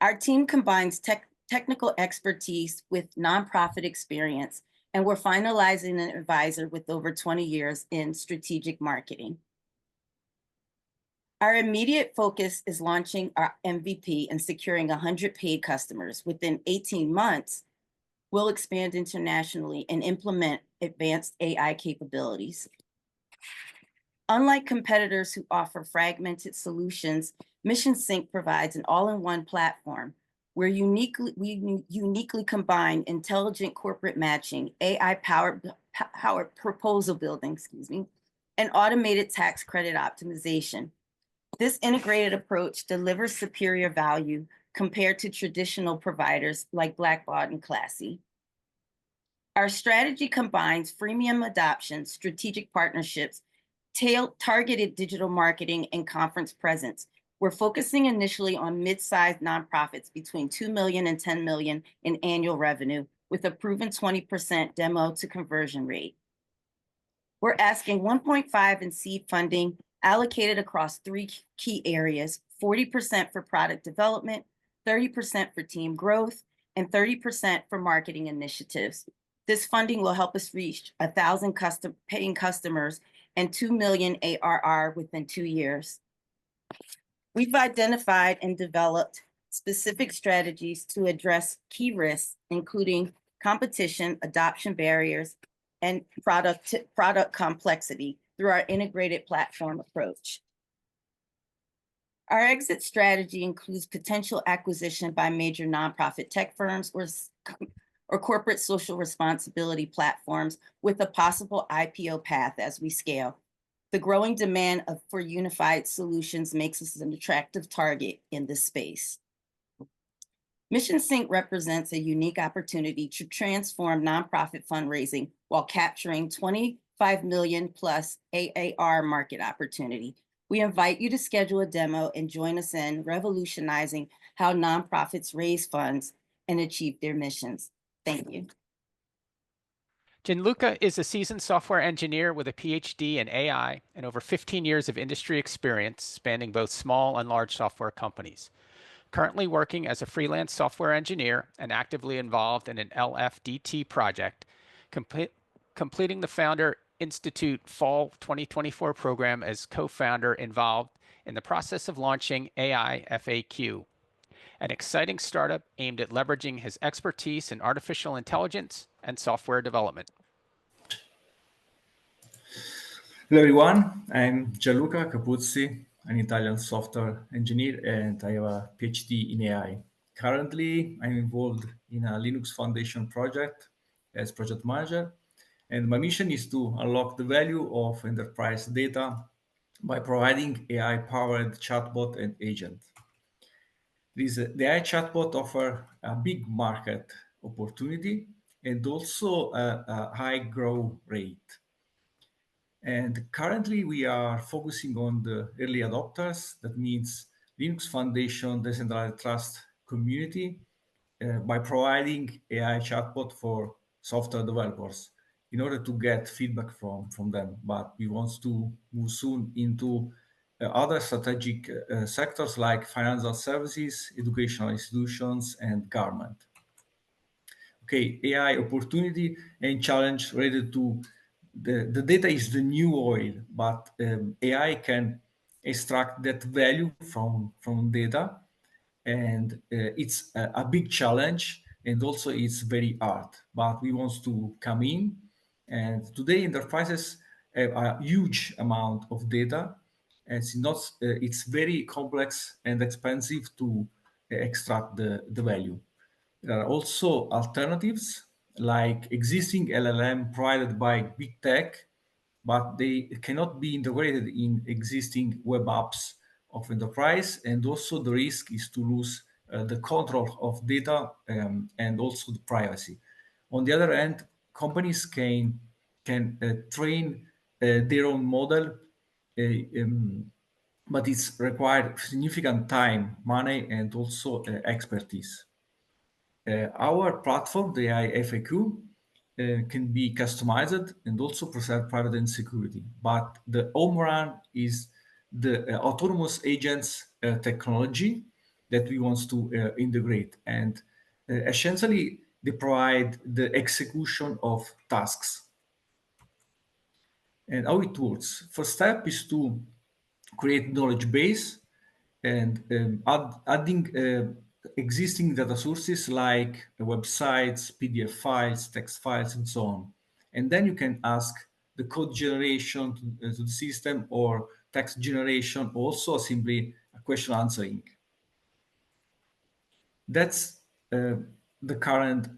Our team combines technical expertise with nonprofit experience, and we're finalizing an advisor with over 20 years in strategic marketing. Our immediate focus is launching our MVP and securing 100 paid customers. Within 18 months, we'll expand internationally and implement advanced AI capabilities. Unlike competitors who offer fragmented solutions, Mission Sync provides an all-in-one platform where we uniquely combine intelligent corporate matching, AI-powered proposal building, and automated tax credit optimization. This integrated approach delivers superior value compared to traditional providers like Blackbaud and Classy. Our strategy combines freemium adoption, strategic partnerships, targeted digital marketing, and conference presence. We're focusing initially on mid-sized nonprofits between 2 million and 10 million in annual revenue with a proven 20% demo to conversion rate. We're asking 1.5 in seed funding allocated across 3 key areas, 40% for product development, 30% for team growth, and 30% for marketing initiatives. This funding will help us reach 1,000 paying customers and 2 million ARR within 2 years. We've identified and developed specific strategies to address key risks, including competition, adoption barriers, and product complexity through our integrated platform approach. Our exit strategy includes potential acquisition by major nonprofit tech firms or corporate social responsibility platforms with a possible IPO path as we scale. The growing demand for unified solutions makes us an attractive target in this space. Mission Sync represents a unique opportunity to transform nonprofit fundraising while capturing 25 million plus AAR market opportunity. We invite you to schedule a demo and join us in revolutionizing how nonprofits raise funds and achieve their missions. Thank you. Gianluca is a seasoned software engineer with a PhD in AI and over 15 years of industry experience spanning both small and large software companies. Currently working as a freelance software engineer and actively involved in an LFDT project, completing the Founder Institute Fall 2024 program as co-founder involved in the process of launching AI FAQ, an exciting startup aimed at leveraging his expertise in artificial intelligence and software development. Hello everyone, I'm Gianluca Capuzzi, an Italian software engineer, and I have a PhD in AI. Currently, I'm involved in a Linux Foundation project as project manager, and my mission is to unlock the value of enterprise data by providing AI-powered chatbot and agent. The AI chatbot offers a big market opportunity and also a high growth rate. And currently we are focusing on the early adopters. That means Linux Foundation Decentralized Trust community by providing AI chatbot for software developers in order to get feedback from them. But we want to move soon into other strategic sectors like financial services, educational institutions, and government. Okay, AI opportunity and challenge related to the data is the new oil, but AI can extract that value from data. And it's a big challenge, and also it's very hard, but we want to come in. And today enterprises have a huge amount of data, and it's very complex and expensive to extract the value. There are also alternatives like existing LLM provided by big tech, but they cannot be integrated in existing web apps of enterprise. And also the risk is to lose the control of data and also the privacy. On the other hand, companies can train their own model, but it's required significant time, money, and also expertise. Our platform, the AI FAQ, can be customized and also preserve privacy and security. But the home run is the autonomous agents technology that we want to integrate. And essentially, they provide the execution of tasks. And how it works. First step is to create knowledge base and adding existing data sources like websites, PDF files, text files, and so on. And then you can ask the code generation to the system, or text generation, also simply a question answering. That's the current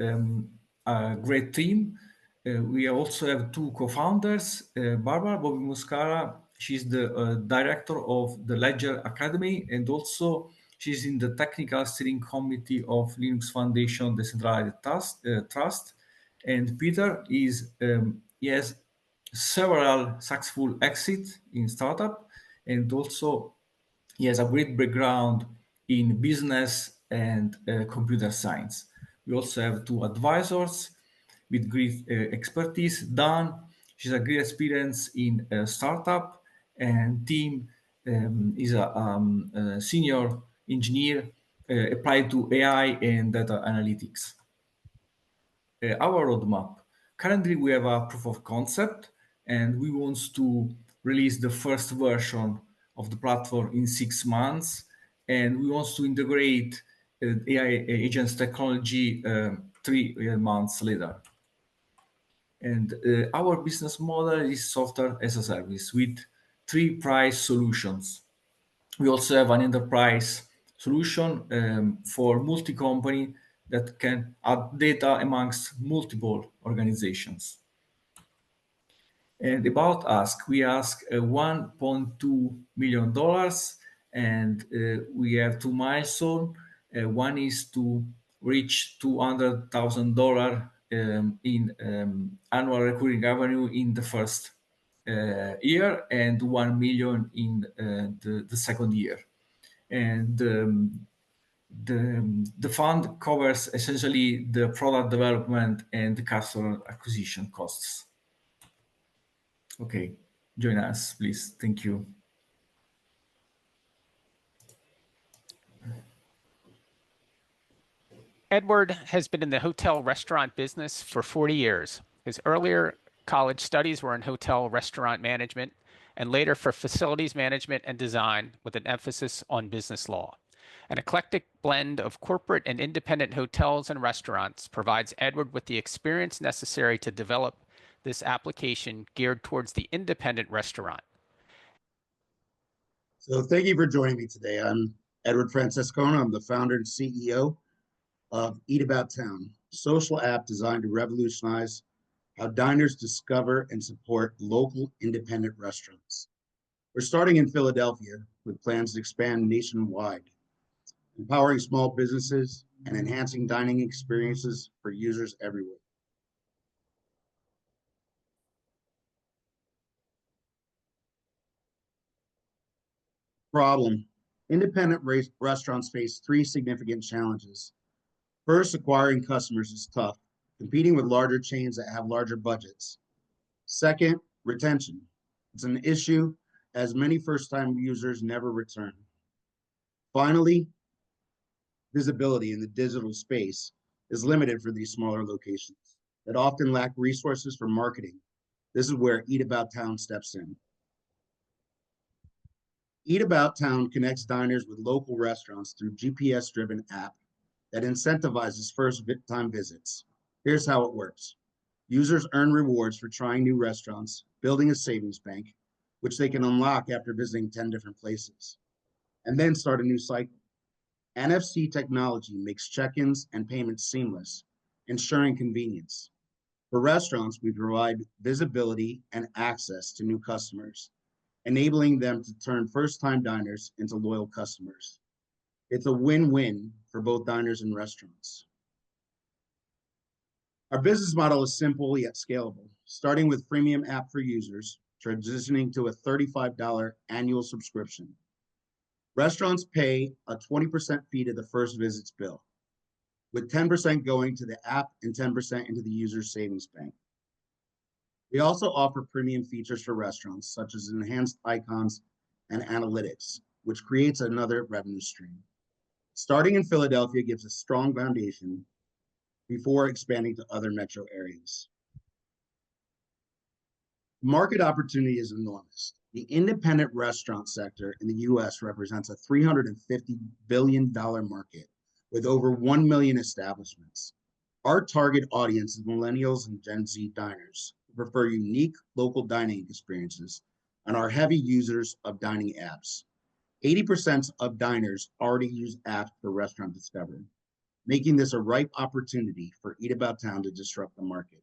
great team. We also have two co-founders, Barbara Bobby Muscara. She's the director of the Ledger Academy, and also she's in the technical steering committee of Linux Foundation Decentralized Trust. And Peter he has several successful exits in startup, and also he has a great background in business and computer science. We also have two advisors with great expertise. Dan, she's a great experience in startup, and Tim is a senior engineer applied to AI and data analytics. Our roadmap. Currently, we have a proof of concept, and we want to release the first version of the platform in 6 months. And we want to integrate AI agents technology 3 months later. And our business model is software as a service with 3 price solutions. We also have an enterprise solution for multi-company that can add data amongst multiple organizations. And about ask, we ask $1.2 million, and we have 2 milestones. One is to reach $200,000 in annual recurring revenue in the first year, and 1 million in the second year. And the fund covers essentially the product development and the customer acquisition costs. Okay, join us, please. Thank you. Edward has been in the hotel restaurant business for 40 years. His earlier college studies were in hotel restaurant management, and later for facilities management and design with an emphasis on business law. An eclectic blend of corporate and independent hotels and restaurants provides Edward with the experience necessary to develop this application geared towards the independent restaurant. So thank you for joining me today. I'm Edward Francescone. I'm the founder and CEO of Eat About Town, a social app designed to revolutionize how diners discover and support local independent restaurants. We're starting in Philadelphia with plans to expand nationwide, empowering small businesses and enhancing dining experiences for users everywhere. Problem: independent restaurants face 3 significant challenges. First, acquiring customers is tough, competing with larger chains that have larger budgets. Second, retention. It's an issue as many first-time users never return. Finally, visibility in the digital space is limited for these smaller locations that often lack resources for marketing. This is where Eat About Town steps in. Eat About Town connects diners with local restaurants through GPS-driven app that incentivizes first-time visits. Here's how it works. Users earn rewards for trying new restaurants, building a savings bank, which they can unlock after visiting 10 different places, and then start a new cycle. NFC technology makes check-ins and payments seamless, ensuring convenience. For restaurants, we provide visibility and access to new customers, enabling them to turn first-time diners into loyal customers. It's a win-win for both diners and restaurants. Our business model is simple yet scalable, starting with freemium app for users, transitioning to a $35 annual subscription. Restaurants pay a 20% fee to the first visit's bill, with 10% going to the app and 10% into the user's savings bank. We also offer premium features for restaurants, such as enhanced icons and analytics, which creates another revenue stream. Starting in Philadelphia gives a strong foundation before expanding to other metro areas. Market opportunity is enormous. The independent restaurant sector in the US represents a $350 billion market with over 1 million establishments. Our target audience is millennials and Gen Z diners who prefer unique local dining experiences and are heavy users of dining apps. 80% of diners already use apps for restaurant discovery, making this a ripe opportunity for Eat About Town to disrupt the market.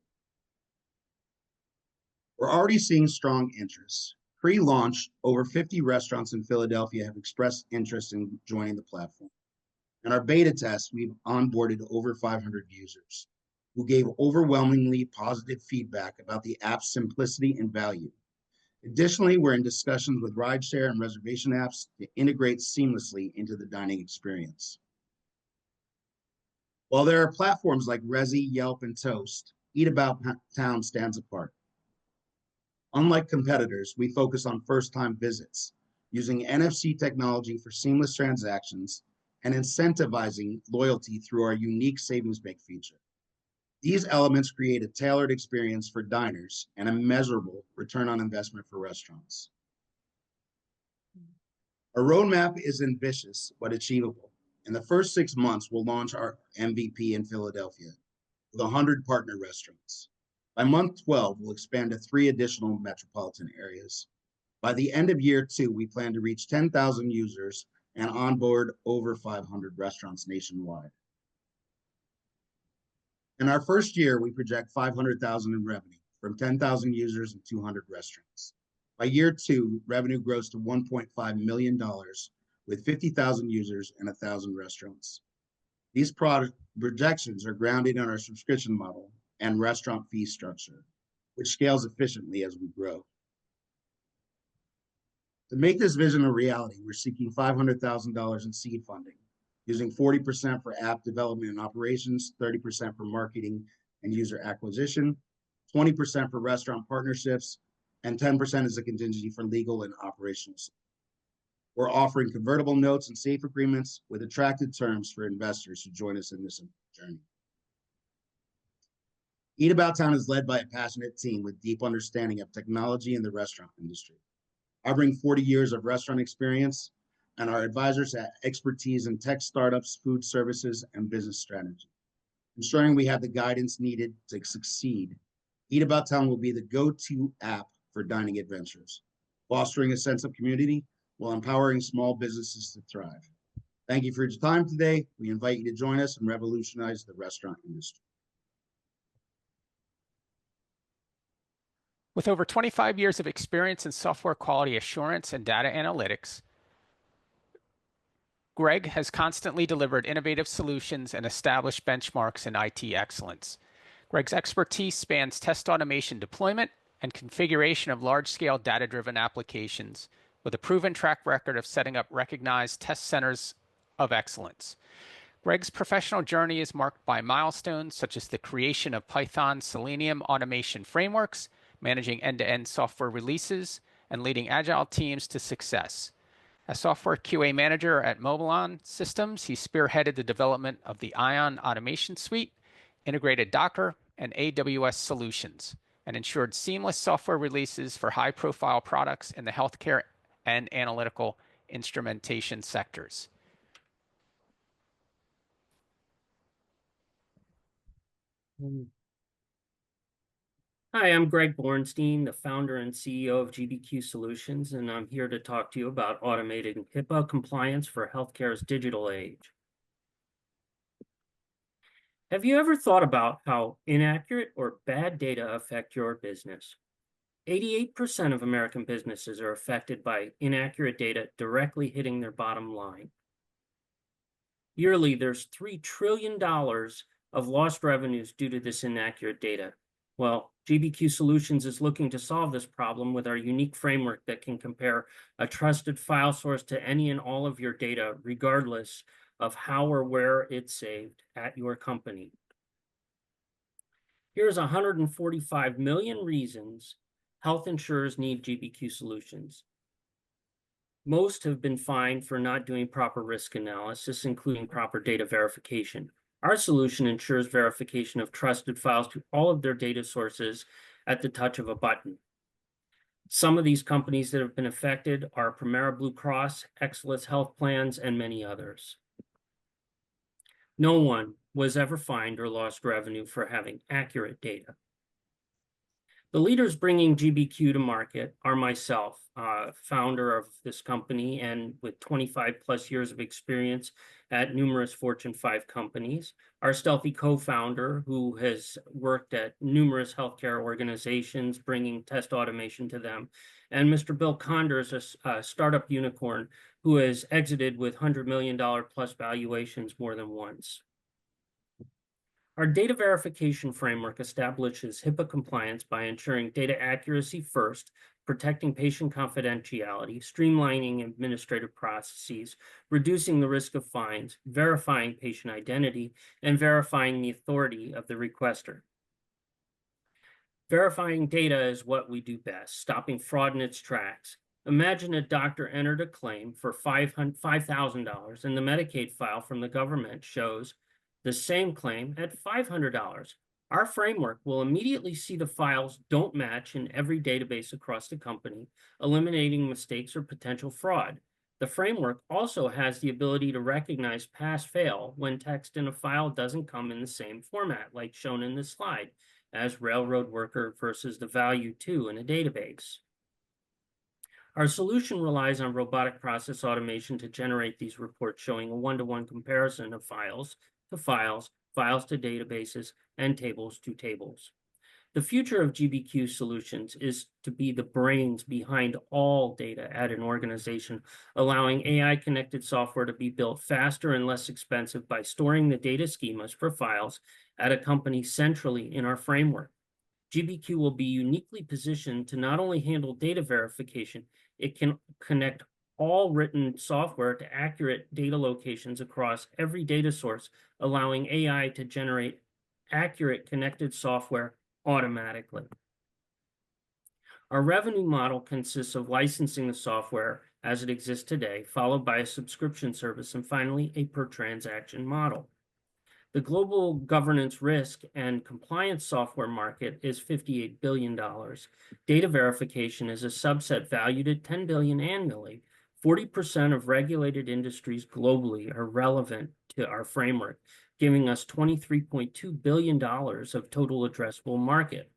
We're already seeing strong interest. Pre-launch, over 50 restaurants in Philadelphia have expressed interest in joining the platform. In our beta test, we've onboarded over 500 users who gave overwhelmingly positive feedback about the app's simplicity and value. Additionally, we're in discussions with rideshare and reservation apps to integrate seamlessly into the dining experience. While there are platforms like Resy, Yelp, and Toast, Eat About Town stands apart. Unlike competitors, we focus on first-time visits, using NFC technology for seamless transactions and incentivizing loyalty through our unique savings bank feature. These elements create a tailored experience for diners and a measurable return on investment for restaurants. Our roadmap is ambitious but achievable. In the first 6 months, we'll launch our MVP in Philadelphia with 100 partner restaurants. By month 12, we'll expand to 3 additional metropolitan areas. By the end of year 2, we plan to reach 10,000 users and onboard over 500 restaurants nationwide. In our first year, we project 500,000 in revenue from 10,000 users and 200 restaurants. By year 2, revenue grows to $1.5 million with 50,000 users and 1,000 restaurants. These product projections are grounded in our subscription model and restaurant fee structure, which scales efficiently as we grow. To make this vision a reality, we're seeking $500,000 in seed funding, using 40% for app development and operations, 30% for marketing and user acquisition, 20% for restaurant partnerships, and 10% as a contingency for legal and operational support. We're offering convertible notes and safe agreements with attractive terms for investors who join us in this journey. Eat About Town is led by a passionate team with deep understanding of technology in the restaurant industry. I bring 40 years of restaurant experience, and our advisors have expertise in tech startups, food services, and business strategy. Ensuring we have the guidance needed to succeed, Eat About Town will be the go-to app for dining adventures, fostering a sense of community while empowering small businesses to thrive. Thank you for your time today. We invite you to join us and revolutionize the restaurant industry. With over 25 years of experience in software quality assurance and data analytics, Greg has constantly delivered innovative solutions and established benchmarks in IT excellence. Greg's expertise spans test automation deployment and configuration of large-scale data-driven applications, with a proven track record of setting up recognized test centers of excellence. Greg's professional journey is marked by milestones such as the creation of Python Selenium automation frameworks, managing end-to-end software releases, and leading agile teams to success. As software QA manager at Mobilon Systems, he spearheaded the development of the Ion Automation Suite, integrated Docker and AWS solutions, and ensured seamless software releases for high-profile products in the healthcare and analytical instrumentation sectors. Hi, I'm Greg Bornstein, the founder and CEO of GBQ Solutions, and I'm here to talk to you about automating HIPAA compliance for healthcare's digital age. Have you ever thought about how inaccurate or bad data affect your business? 88% of American businesses are affected by inaccurate data directly hitting their bottom line. Yearly, there's $3 trillion of lost revenues due to this inaccurate data. Well, GBQ Solutions is looking to solve this problem with our unique framework that can compare a trusted file source to any and all of your data, regardless of how or where it's saved at your company. Here's 145 million reasons health insurers need GBQ Solutions. Most have been fined for not doing proper risk analysis, including proper data verification. Our solution ensures verification of trusted files to all of their data sources at the touch of a button. Some of these companies that have been affected are Premera Blue Cross, Excellus Health Plans, and many others. No one was ever fined or lost revenue for having accurate data. The leaders bringing GBQ to market are myself, founder of this company and with 25 plus years of experience at numerous Fortune 5 companies, our stealthy co-founder who has worked at numerous healthcare organizations, bringing test automation to them, and Mr. Bill Conders, a startup unicorn who has exited with $100 million plus valuations more than once. Our data verification framework establishes HIPAA compliance by ensuring data accuracy first, protecting patient confidentiality, streamlining administrative processes, reducing the risk of fines, verifying patient identity, and verifying the authority of the requester. Verifying data is what we do best, stopping fraud in its tracks. Imagine a doctor entered a claim for $5,000 and the Medicaid file from the government shows the same claim at $500. Our framework will immediately see the files don't match in every database across the company, eliminating mistakes or potential fraud. The framework also has the ability to recognize pass-fail when text in a file doesn't come in the same format, like shown in this slide, as railroad worker versus the value to in a database. Our solution relies on robotic process automation to generate these reports showing a one-to-one comparison of files to files, files to databases, and tables to tables. The future of GBQ Solutions is to be the brains behind all data at an organization, allowing AI-connected software to be built faster and less expensive by storing the data schemas for files at a company centrally in our framework. GBQ will be uniquely positioned to not only handle data verification, it can connect all written software to accurate data locations across every data source, allowing AI to generate accurate connected software automatically. Our revenue model consists of licensing the software as it exists today, followed by a subscription service, and finally a per transaction model. The global governance risk and compliance software market is $58 billion. Data verification is a subset valued at $10 billion annually. 40% of regulated industries globally are relevant to our framework, giving us $23.2 billion of total addressable market.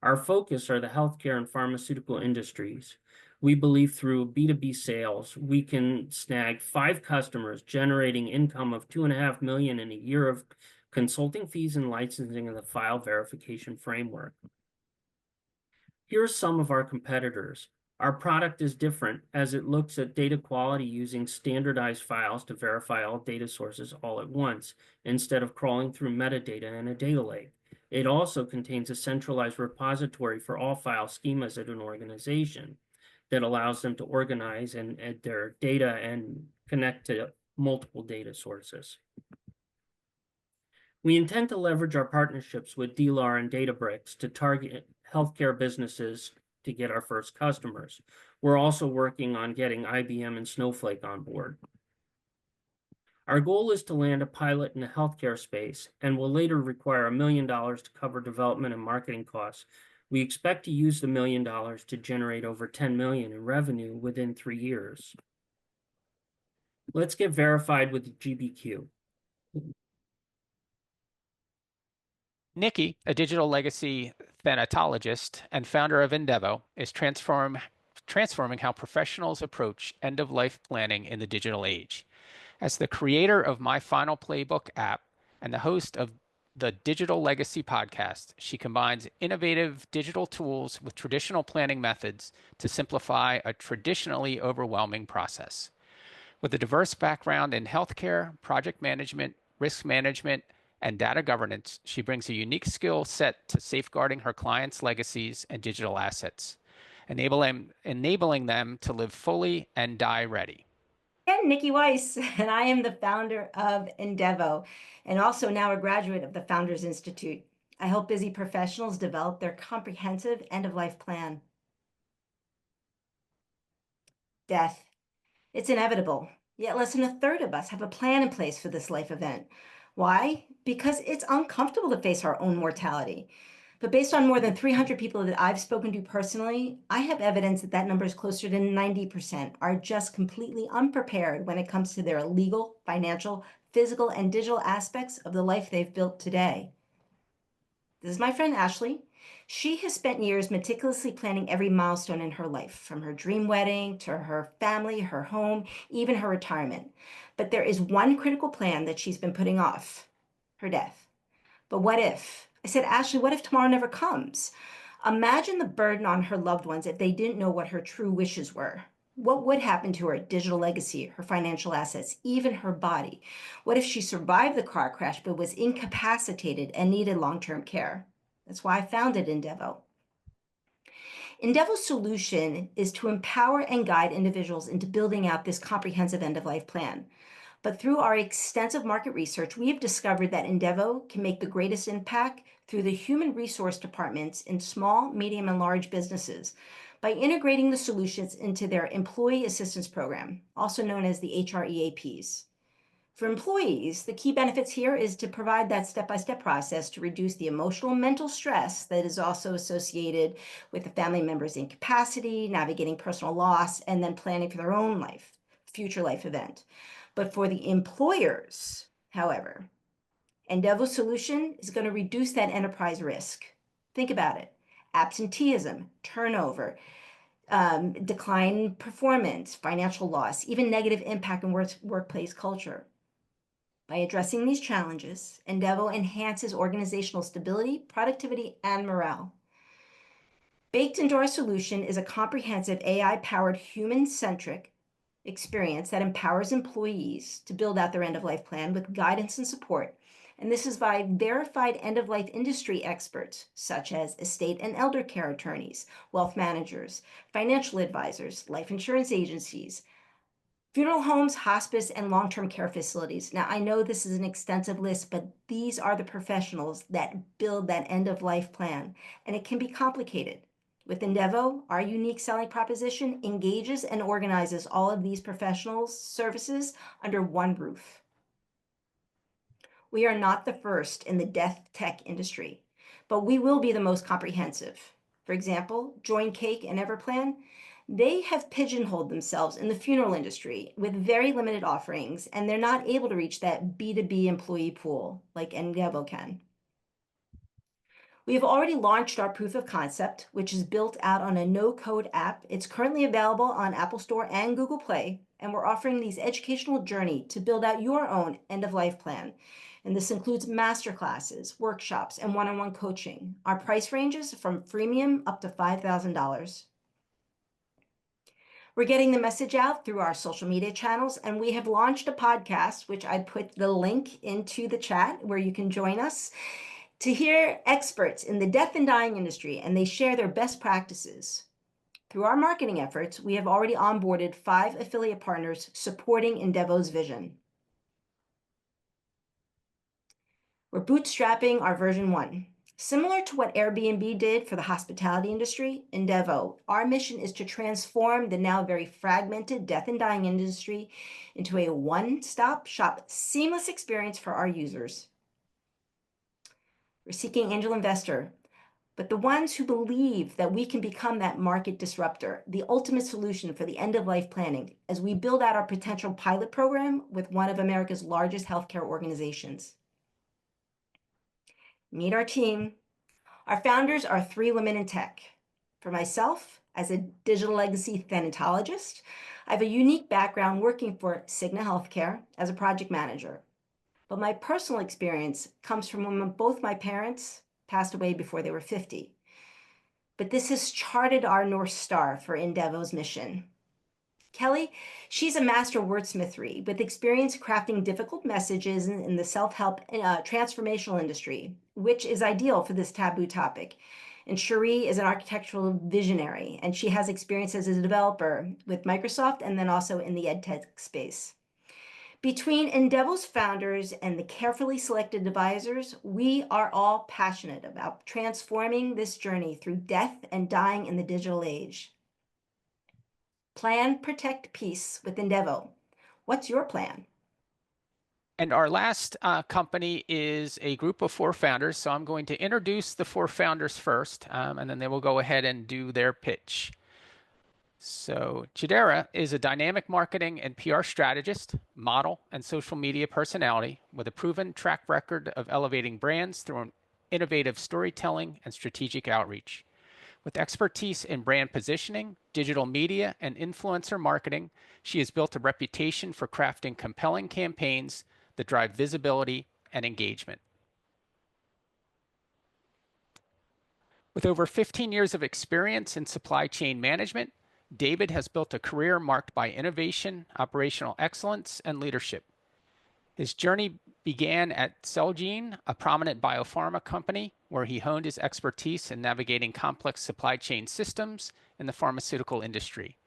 Our focus are the healthcare and pharmaceutical industries. We believe through B2B sales, we can snag 5 customers generating income of $2.5 million in a year of consulting fees and licensing of the file verification framework. Here are some of our competitors. Our product is different as it looks at data quality using standardized files to verify all data sources all at once, instead of crawling through metadata in a data lake. It also contains a centralized repository for all file schemas at an organization that allows them to organize and add their data and connect to multiple data sources. We intend to leverage our partnerships with DLAR and Databricks to target healthcare businesses to get our first customers. We're also working on getting IBM and Snowflake on board. Our goal is to land a pilot in the healthcare space and will later require $1 million to cover development and marketing costs. We expect to use the $1 million to generate over $10 million in revenue within 3 years. Let's get verified with GBQ. Nikki, a digital legacy thanatologist and founder of Endevo, is transforming how professionals approach end-of-life planning in the digital age. As the creator of My Final Playbook app and the host of the Digital Legacy podcast, she combines innovative digital tools with traditional planning methods to simplify a traditionally overwhelming process. With a diverse background in healthcare, project management, risk management, and data governance, she brings a unique skill set to safeguarding her clients' legacies and digital assets, enabling them to live fully and die ready. Again, Nikki Weiss, and I am the founder of Endevo, and also now a graduate of the Founders Institute. I help busy professionals develop their comprehensive end-of-life plan. Death. It's inevitable, yet less than a third of us have a plan in place for this life event. Why? Because it's uncomfortable to face our own mortality. But based on more than 300 people that I've spoken to personally, I have evidence that that number is closer to 90% are just completely unprepared when it comes to their legal, financial, physical, and digital aspects of the life they've built today. This is my friend Ashley. She has spent years meticulously planning every milestone in her life, from her dream wedding to her family, her home, even her retirement. But there is one critical plan that she's been putting off: her death. But what if? I said, Ashley, what if tomorrow never comes? Imagine the burden on her loved ones if they didn't know what her true wishes were. What would happen to her digital legacy, her financial assets, even her body? What if she survived the car crash but was incapacitated and needed long-term care? That's why I founded Endevo. Endevo's solution is to empower and guide individuals into building out this comprehensive end-of-life plan. But through our extensive market research, we have discovered that Endevo can make the greatest impact through the human resource departments in small, medium, and large businesses by integrating the solutions into their employee assistance program, also known as the HREAPs. For employees, the key benefits here is to provide that step-by-step process to reduce the emotional and mental stress that is also associated with the family member's incapacity, navigating personal loss, and then planning for their own life, future life event. But for the employers, however, Endevo's solution is going to reduce that enterprise risk. Think about it: absenteeism, turnover, decline in performance, financial loss, even negative impact in workplace culture. By addressing these challenges, Endevo enhances organizational stability, productivity, and morale. Baked into our solution is a comprehensive AI-powered human-centric experience that empowers employees to build out their end-of-life plan with guidance and support. And this is by verified end-of-life industry experts, such as estate and elder care attorneys, wealth managers, financial advisors, life insurance agencies, funeral homes, hospice, and long-term care facilities. Now, I know this is an extensive list, but these are the professionals that build that end-of-life plan, and it can be complicated. With Endevo, our unique selling proposition engages and organizes all of these professionals' services under one roof. We are not the first in the death tech industry, but we will be the most comprehensive. For example, Join Cake and Everplan, they have pigeonholed themselves in the funeral industry with very limited offerings, and they're not able to reach that B2B employee pool like Endevo can. We have already launched our proof of concept, which is built out on a no-code app. It's currently available on Apple Store and Google Play, and we're offering these educational journey to build out your own end-of-life plan. And this includes masterclasses, workshops, and one-on-one coaching. Our price ranges from freemium up to $5,000. We're getting the message out through our social media channels, and we have launched a podcast, which I put the link into the chat where you can join us to hear experts in the death and dying industry, and they share their best practices. Through our marketing efforts, we have already onboarded 5 affiliate partners supporting Endevo's vision. We're bootstrapping our version 1. Similar to what Airbnb did for the hospitality industry, Endevo, our mission is to transform the now very fragmented death and dying industry into a one-stop shop, seamless experience for our users. We're seeking angel investor. but the ones who believe that we can become that market disruptor, the ultimate solution for the end-of-life planning as we build out our potential pilot program with one of America's largest healthcare organizations. Meet our team. Our founders are 3 women in tech. For myself, as a digital legacy thanatologist, I have a unique background working for Cigna Healthcare as a project manager. But my personal experience comes from when both my parents passed away before they were 50. But this has charted our North Star for Endeavo's mission. Kelly, she's a master wordsmithery with experience crafting difficult messages in the self-help transformational industry, which is ideal for this taboo topic. And Cherie is an architectural visionary, and she has experience as a developer with Microsoft and then also in the EdTech space. Between Endeavo's founders and the carefully selected advisors, we are all passionate about transforming this journey through death and dying in the digital age. Plan, protect, peace with Endeavo. What's your plan? And our last company is a group of 4 founders. So I'm going to introduce the 4 founders first, and then they will go ahead and do their pitch. So Jadera is a dynamic marketing and PR strategist, model, and social media personality with a proven track record of elevating brands through innovative storytelling and strategic outreach. With expertise in brand positioning, digital media, and influencer marketing, she has built a reputation for crafting compelling campaigns that drive visibility and engagement. With over 15 years of experience in supply chain management, David has built a career marked by innovation, operational excellence, and leadership. His journey began at Celgene, a prominent biopharma company, where he honed his expertise in navigating complex supply chain systems in the pharmaceutical industry.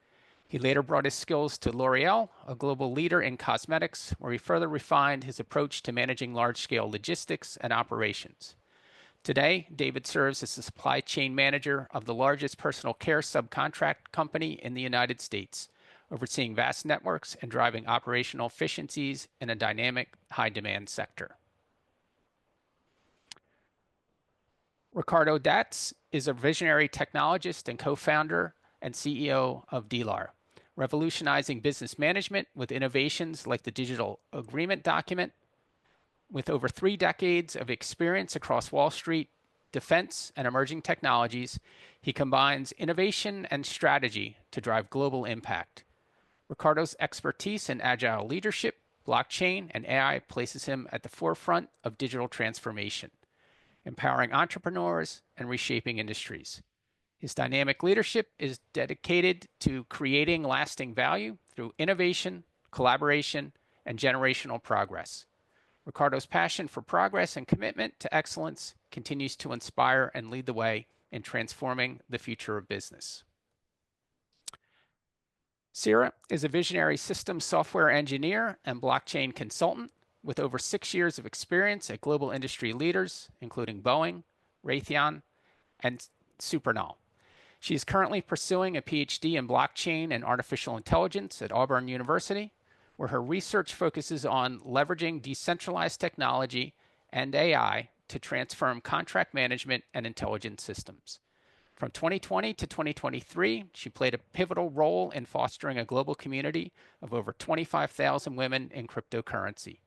He later brought his skills to L'Oreal, a global leader in cosmetics, where he further refined his approach to managing large-scale logistics and operations. Today, David serves as the supply chain manager of the largest personal care subcontract company in the United States, overseeing vast networks and driving operational efficiencies in a dynamic, high-demand sector. Ricardo Datz is a visionary technologist and co-founder and CEO of DLAR, revolutionizing business management with innovations like the digital agreement document. With over 3 decades of experience across Wall Street, defense, and emerging technologies, he combines innovation and strategy to drive global impact. Ricardo's expertise in agile leadership, blockchain, and AI places him at the forefront of digital transformation, empowering entrepreneurs and reshaping industries. His dynamic leadership is dedicated to creating lasting value through innovation, collaboration, and generational progress. Ricardo's passion for progress and commitment to excellence continues to inspire and lead the way in transforming the future of business. Sira is a visionary systems software engineer and blockchain consultant with over 6 years of experience at global industry leaders, including Boeing, Raytheon, and Supernal. She is currently pursuing a PhD in blockchain and artificial intelligence at Auburn University, where her research focuses on leveraging decentralized technology and AI to transform contract management and intelligence systems. From 2020 to 2023, she played a pivotal role in fostering a global community of over 25,000 women in cryptocurrency.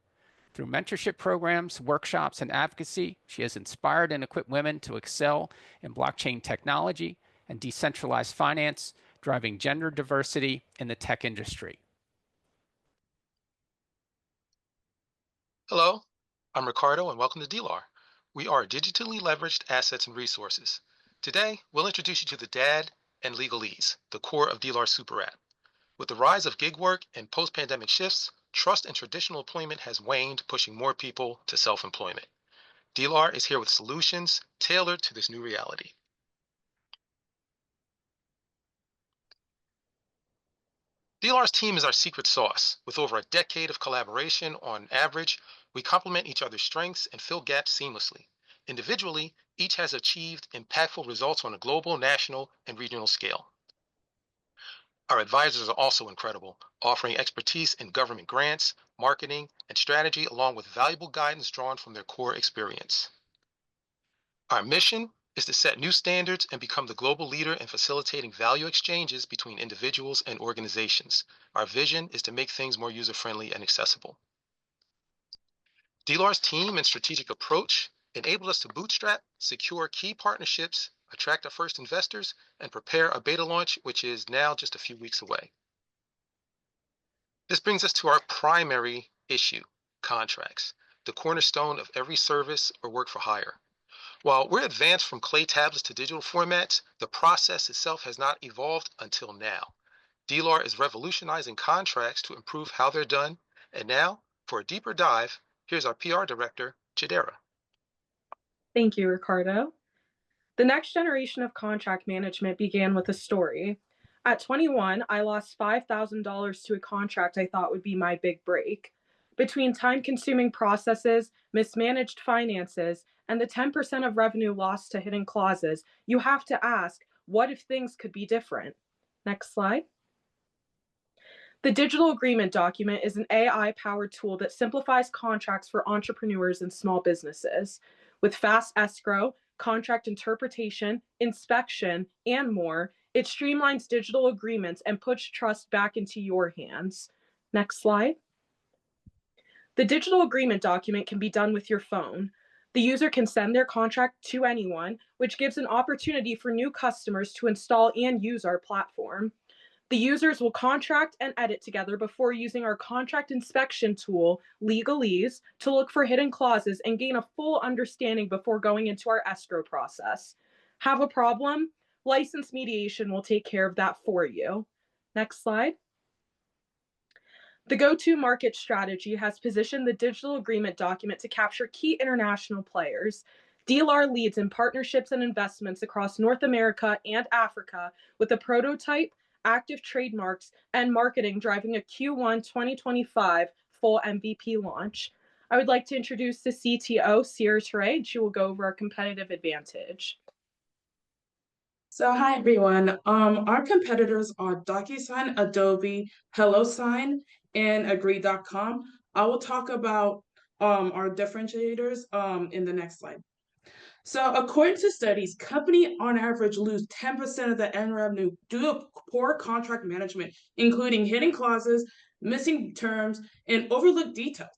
Through mentorship programs, workshops, and advocacy, she has inspired and equipped women to excel in blockchain technology and decentralized finance, driving gender diversity in the tech industry. Hello, I'm Ricardo and welcome to DLAR. We are digitally leveraged assets and resources. Today, we'll introduce you to the DAD and Legalese, the core of DLAR Super App. With the rise of gig work and post-pandemic shifts, trust in traditional employment has waned, pushing more people to self-employment. DLAR is here with solutions tailored to this new reality. DLAR's team is our secret sauce. With over a decade of collaboration, on average, we complement each other's strengths and fill gaps seamlessly. Individually, each has achieved impactful results on a global, national, and regional scale. Our advisors are also incredible, offering expertise in government grants, marketing, and strategy, along with valuable guidance drawn from their core experience. Our mission is to set new standards and become the global leader in facilitating value exchanges between individuals and organizations. Our vision is to make things more user-friendly and accessible. D-LAR's team and strategic approach enabled us to bootstrap, secure key partnerships, attract our first investors, and prepare a beta launch, which is now just a few weeks away. This brings us to our primary issue, contracts, the cornerstone of every service or work for hire. While we're advanced from clay tablets to digital formats, the process itself has not evolved until now. D-LAR is revolutionizing contracts to improve how they're done. And now, for a deeper dive, here's our PR director, Chidera. Thank you, Ricardo. The next generation of contract management began with a story. At 21, I lost $5,000 to a contract I thought would be my big break. Between time-consuming processes, mismanaged finances, and the 10% of revenue lost to hidden clauses, you have to ask, what if things could be different? Next slide. The digital agreement document is an AI-powered tool that simplifies contracts for entrepreneurs and small businesses. With fast escrow, contract interpretation, inspection, and more, it streamlines digital agreements and puts trust back into your hands. Next slide. The digital agreement document can be done with your phone. The user can send their contract to anyone, which gives an opportunity for new customers to install and use our platform. The users will contract and edit together before using our contract inspection tool, Legalese, to look for hidden clauses and gain a full understanding before going into our escrow process. Have a problem? Licensed mediation will take care of that for you. Next slide. The go-to-market strategy has positioned the digital agreement document to capture key international players. D-LAR leads in partnerships and investments across North America and Africa with a prototype, active trademarks, and marketing driving a Q1 2025 full MVP launch. I would like to introduce the CTO, Sierra Teray, and she will go over our competitive advantage. So hi everyone. Our competitors are DocuSign, Adobe, HelloSign, and Agree.com. I will talk about our differentiators in the next slide. So according to studies, companies on average lose 10% of the end revenue due to poor contract management, including hidden clauses, missing terms, and overlooked details.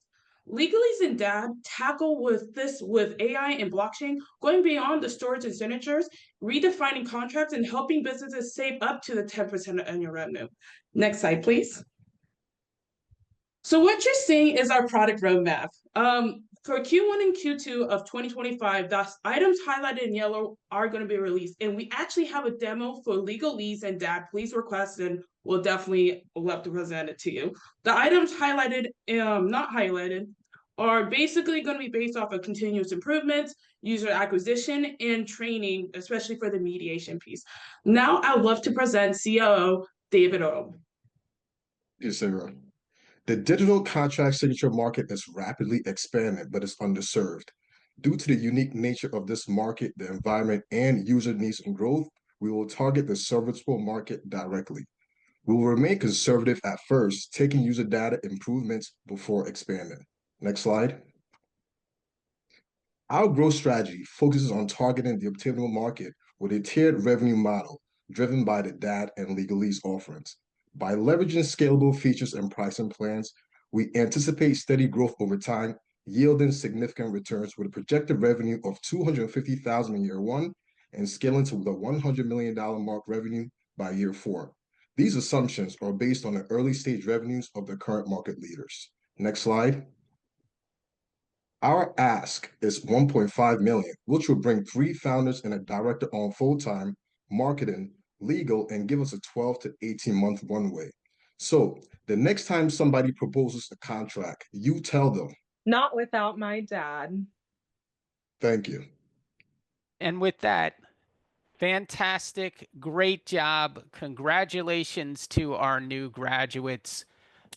Legalese and DAD tackle with this with AI and blockchain, going beyond the storage and signatures, redefining contracts, and helping businesses save up to the 10% of annual revenue. Next slide, please. So what you're seeing is our product roadmap. For Q1 and Q2 of 2025, the items highlighted in yellow are going to be released. And we actually have a demo for Legalese and DAD. Please request and we'll definitely love to present it to you. The items highlighted, not highlighted, are basically going to be based off of continuous improvements, user acquisition, and training, especially for the mediation piece. Now I'd love to present COO David O. Yes, Sarah. The digital contract signature market is rapidly expanding, but it's underserved. Due to the unique nature of this market, the environment, and user needs and growth, we will target the serviceable market directly. We will remain conservative at first, taking user data improvements before expanding. Next slide. Our growth strategy focuses on targeting the obtainable market with a tiered revenue model driven by the DAD and Legalese offerings. By leveraging scalable features and pricing plans, we anticipate steady growth over time, yielding significant returns with a projected revenue of $250,000 in year one and scaling to the $100 million mark revenue by year 4. These assumptions are based on the early stage revenues of the current market leaders. Next slide. Our ask is $1.5 million, which will bring 3 founders and a director on full-time, marketing, legal, and give us a 12 to 18-month runway. So the next time somebody proposes a contract, you tell them. Not without my dad. Thank you. And with that, fantastic, great job. Congratulations to our new graduates.